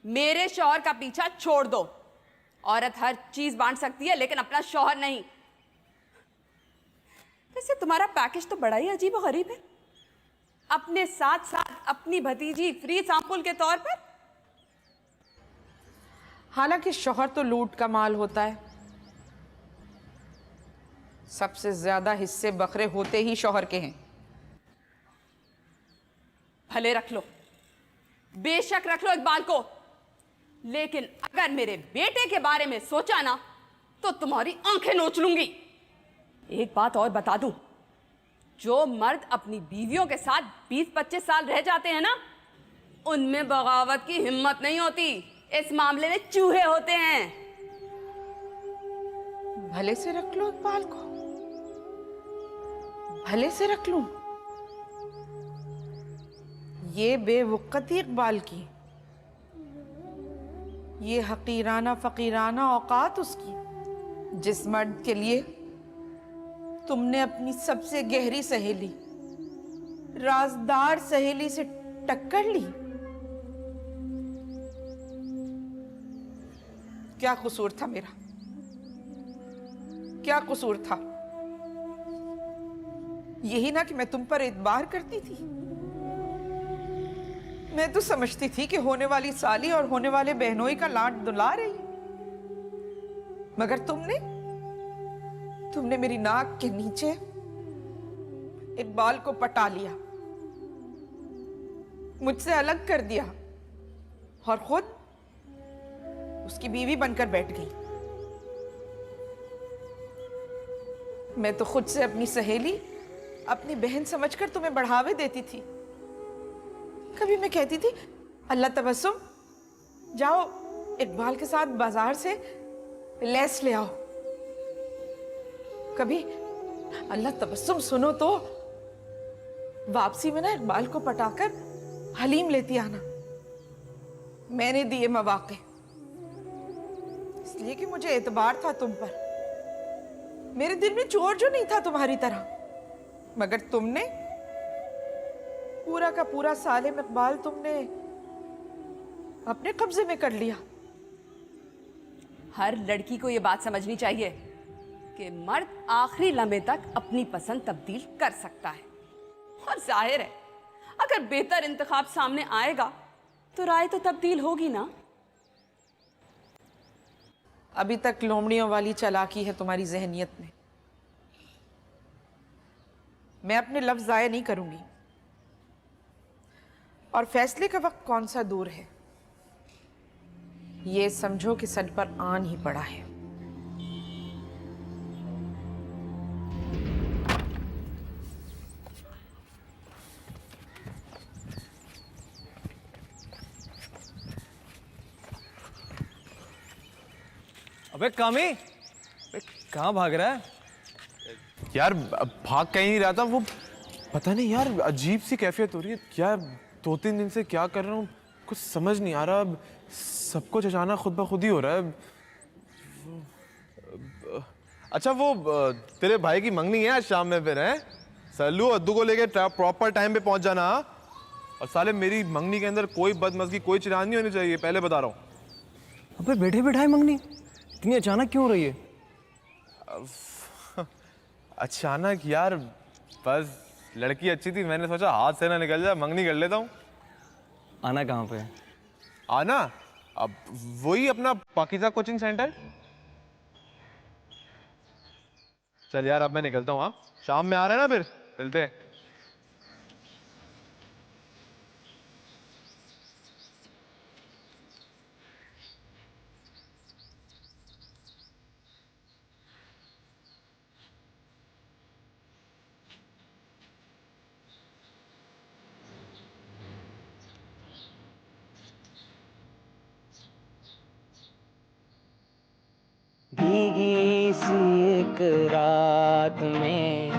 मेरे शौहर का पीछा छोड़ दो। औरत हर चीज बांट सकती है लेकिन अपना शौहर नहीं। वैसे तुम्हारा पैकेज तो बड़ा ही अजीब और गरीब है। अपने साथ साथ अपनी भतीजी फ्री सैंपल के तौर पर। हालांकि शौहर तो लूट का माल होता है। सबसे ज्यादा हिस्से बकरे होते ही शौहर के हैं। भले रख लो, बेशक रख लो इकबाल को, लेकिन अगर मेरे बेटे के बारे में सोचा ना तो तुम्हारी आंखें नोच लूंगी। एक बात और बता दूं, जो मर्द अपनी बीवियों के साथ 20-25 साल रह जाते हैं ना, उनमें बगावत की हिम्मत नहीं होती। इस मामले में चूहे होते हैं। भले से रख लो इकबाल को, भले से रख लूं। ये बेवकती इकबाल की, ये हकीराना फकीराना औकात उसकी, जिस मर्द के लिए तुमने अपनी सबसे गहरी सहेली, राजदार सहेली से टक्कर ली। क्या कसूर था मेरा? क्या कसूर था? यही ना कि मैं तुम पर एतबार करती थी। मैं तो समझती थी कि होने वाली साली और होने वाले बहनोई का लाड दुला रही, मगर तुमने मेरी नाक के नीचे इकबाल को पटा लिया, मुझसे अलग कर दिया और खुद उसकी बीवी बनकर बैठ गई। मैं तो खुद से अपनी सहेली, अपनी बहन समझकर तुम्हें बढ़ावे देती थी। कभी मैं कहती थी अल्लाह तबस्सुम, जाओ इकबाल के साथ बाजार से लेस ले आओ। कभी अल्लाह तबस्सुम सुनो तो वापसी में ना इकबाल को पटाकर हलीम लेती आना। मैंने दिए मौके, इसलिए कि मुझे एतबार था तुम पर। मेरे दिल में चोर जो नहीं था तुम्हारी तरह, मगर तुमने पूरा का पूरा सालिम इकबाल तुमने अपने कब्जे में कर लिया। हर लड़की को यह बात समझनी चाहिए कि मर्द आखिरी लम्हे तक अपनी पसंद तब्दील कर सकता है। और जाहिर है, अगर बेहतर इंतखाब सामने आएगा तो राय तो तब्दील होगी ना। अभी तक लोमड़ियों वाली चालाकी है तुम्हारी जहनियत में। मैं अपने लफ्ज जाया नहीं करूंगी, और फैसले का वक्त कौन सा दूर है, ये समझो कि सर पर आन ही पड़ा है। अबे कामी, कहाँ भाग रहा है? यार भाग कहीं नहीं रहा था, वो पता नहीं यार अजीब सी कैफियत हो रही है। क्या 2-3 दिन से क्या कर रहा हूँ कुछ समझ नहीं आ रहा। अब सब कुछ अचानक खुद ब खुद ही हो रहा है। अच्छा वो तेरे भाई की मंगनी है आज शाम में फिर है? सल्लू अद्दू को लेके प्रॉपर टाइम पे पहुंच जाना, हाँ? और साले मेरी मंगनी के अंदर कोई बदमज़गी, कोई चिराग नहीं होनी चाहिए, पहले बता रहा हूँ। अबे बैठे बैठाए मंगनी इतनी अचानक क्यों हो रही है? अचानक यार, बस लड़की अच्छी थी, मैंने सोचा हाथ से ना निकल जाए, मंगनी कर लेता हूँ। आना कहाँ पे? आना अब वही अपना पाकीज़ा कोचिंग सेंटर। चल यार अब मैं निकलता हूँ, हाँ? शाम में आ रहे हैं ना, फिर मिलते हैं। भीगी सी एक रात में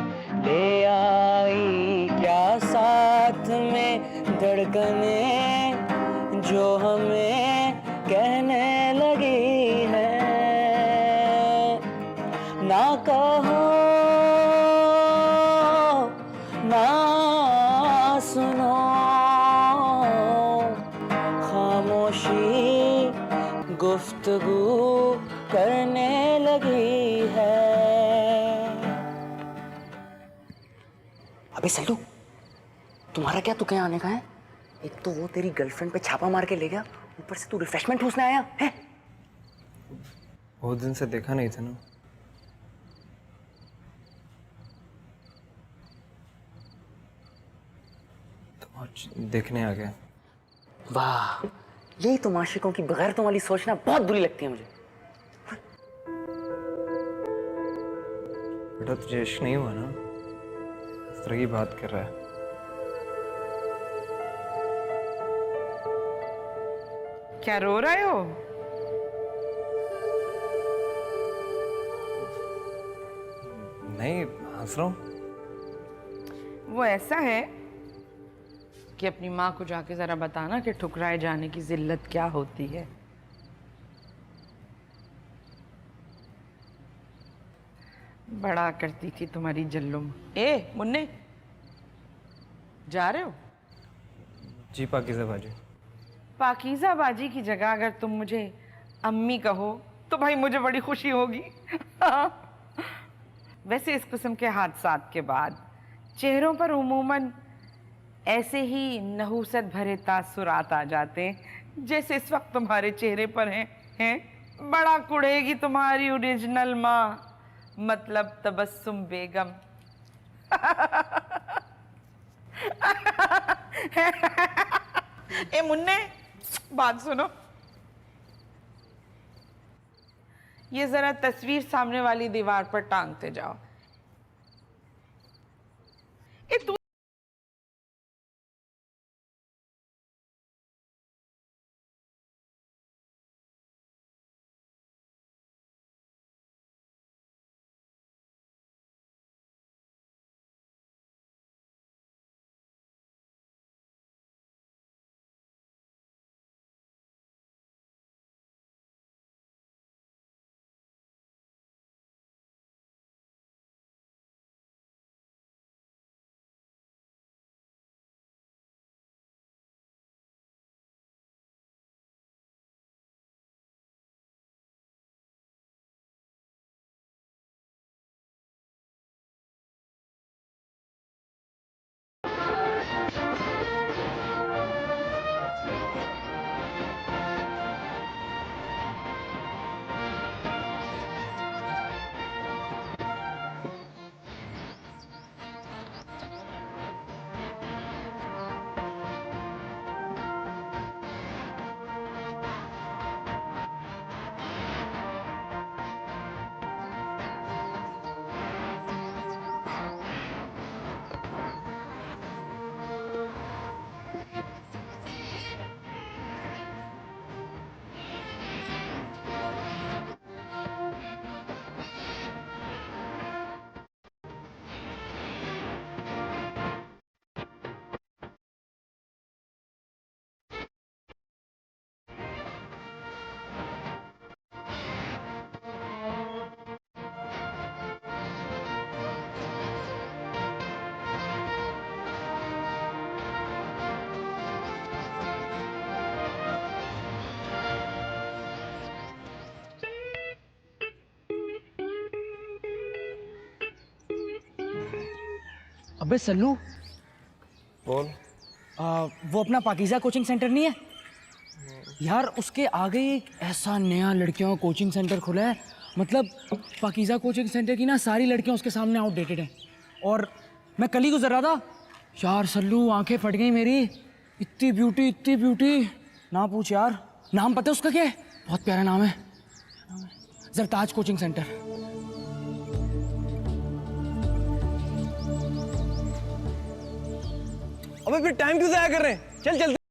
ले आई क्या साथ में धड़कने जो हमें कहने लगी है, ना कहो ना सुनो, खामोशी गुफ्तगू करने लगी है। अबे सल्लू, तुम्हारा क्या तुके आने का है? एक तो वो तेरी गर्लफ्रेंड पे छापा मार के ले गया, ऊपर से तू रिफ्रेशमेंट ठूसने आया है। बहुत दिन से देखा नहीं था ना। तो आज देखने आ गया। वाह, यही तो माशिकों की बगैरतों वाली सोचना बहुत बुरी लगती है मुझे। बेटा तुझे इश्क नहीं हुआ ना, इस तरह की बात कर रहा है। क्या रो रहे हो? नहीं, हंस रहा हूँ। वो ऐसा है कि अपनी माँ को जाके जरा बताना कि ठुकराए जाने की जिल्लत क्या होती है। बड़ा करती थी तुम्हारी जल्लुम। ए मुन्ने, जा रहे हो? जी पाकीज़ा बाजी। पाकीज़ा बाजी की जगह अगर तुम मुझे अम्मी कहो तो भाई मुझे बड़ी खुशी होगी। वैसे इस किस्म के हादसात के बाद चेहरों पर उमूमन ऐसे ही नहूसत भरे तासुरात आ जाते हैं जैसे इस वक्त तुम्हारे चेहरे पर हैं। बड़ा कुड़ेगी तुम्हारी ओरिजिनल माँ, मतलब तबस्सुम बेगम। ए मुन्ने, बात सुनो। ये जरा तस्वीर सामने वाली दीवार पर टांगते जाओ। ए तू अबे सल्लू, बोल। वो अपना पाकीज़ा कोचिंग सेंटर नहीं है यार, उसके आगे एक ऐसा नया लड़कियों का कोचिंग सेंटर खुला है। मतलब पाकीज़ा कोचिंग सेंटर की ना सारी लड़कियां उसके सामने आउटडेटेड हैं। और मैं कल ही गुजर रहा था यार, सल्लू आंखें फट गई मेरी। इतनी ब्यूटी ना पूछ यार। नाम पता है उसका क्या है? बहुत प्यारा नाम है, जरताज कोचिंग सेंटर। अबे फिर टाइम क्यों ज़ाया कर रहे हैं? चल चलते।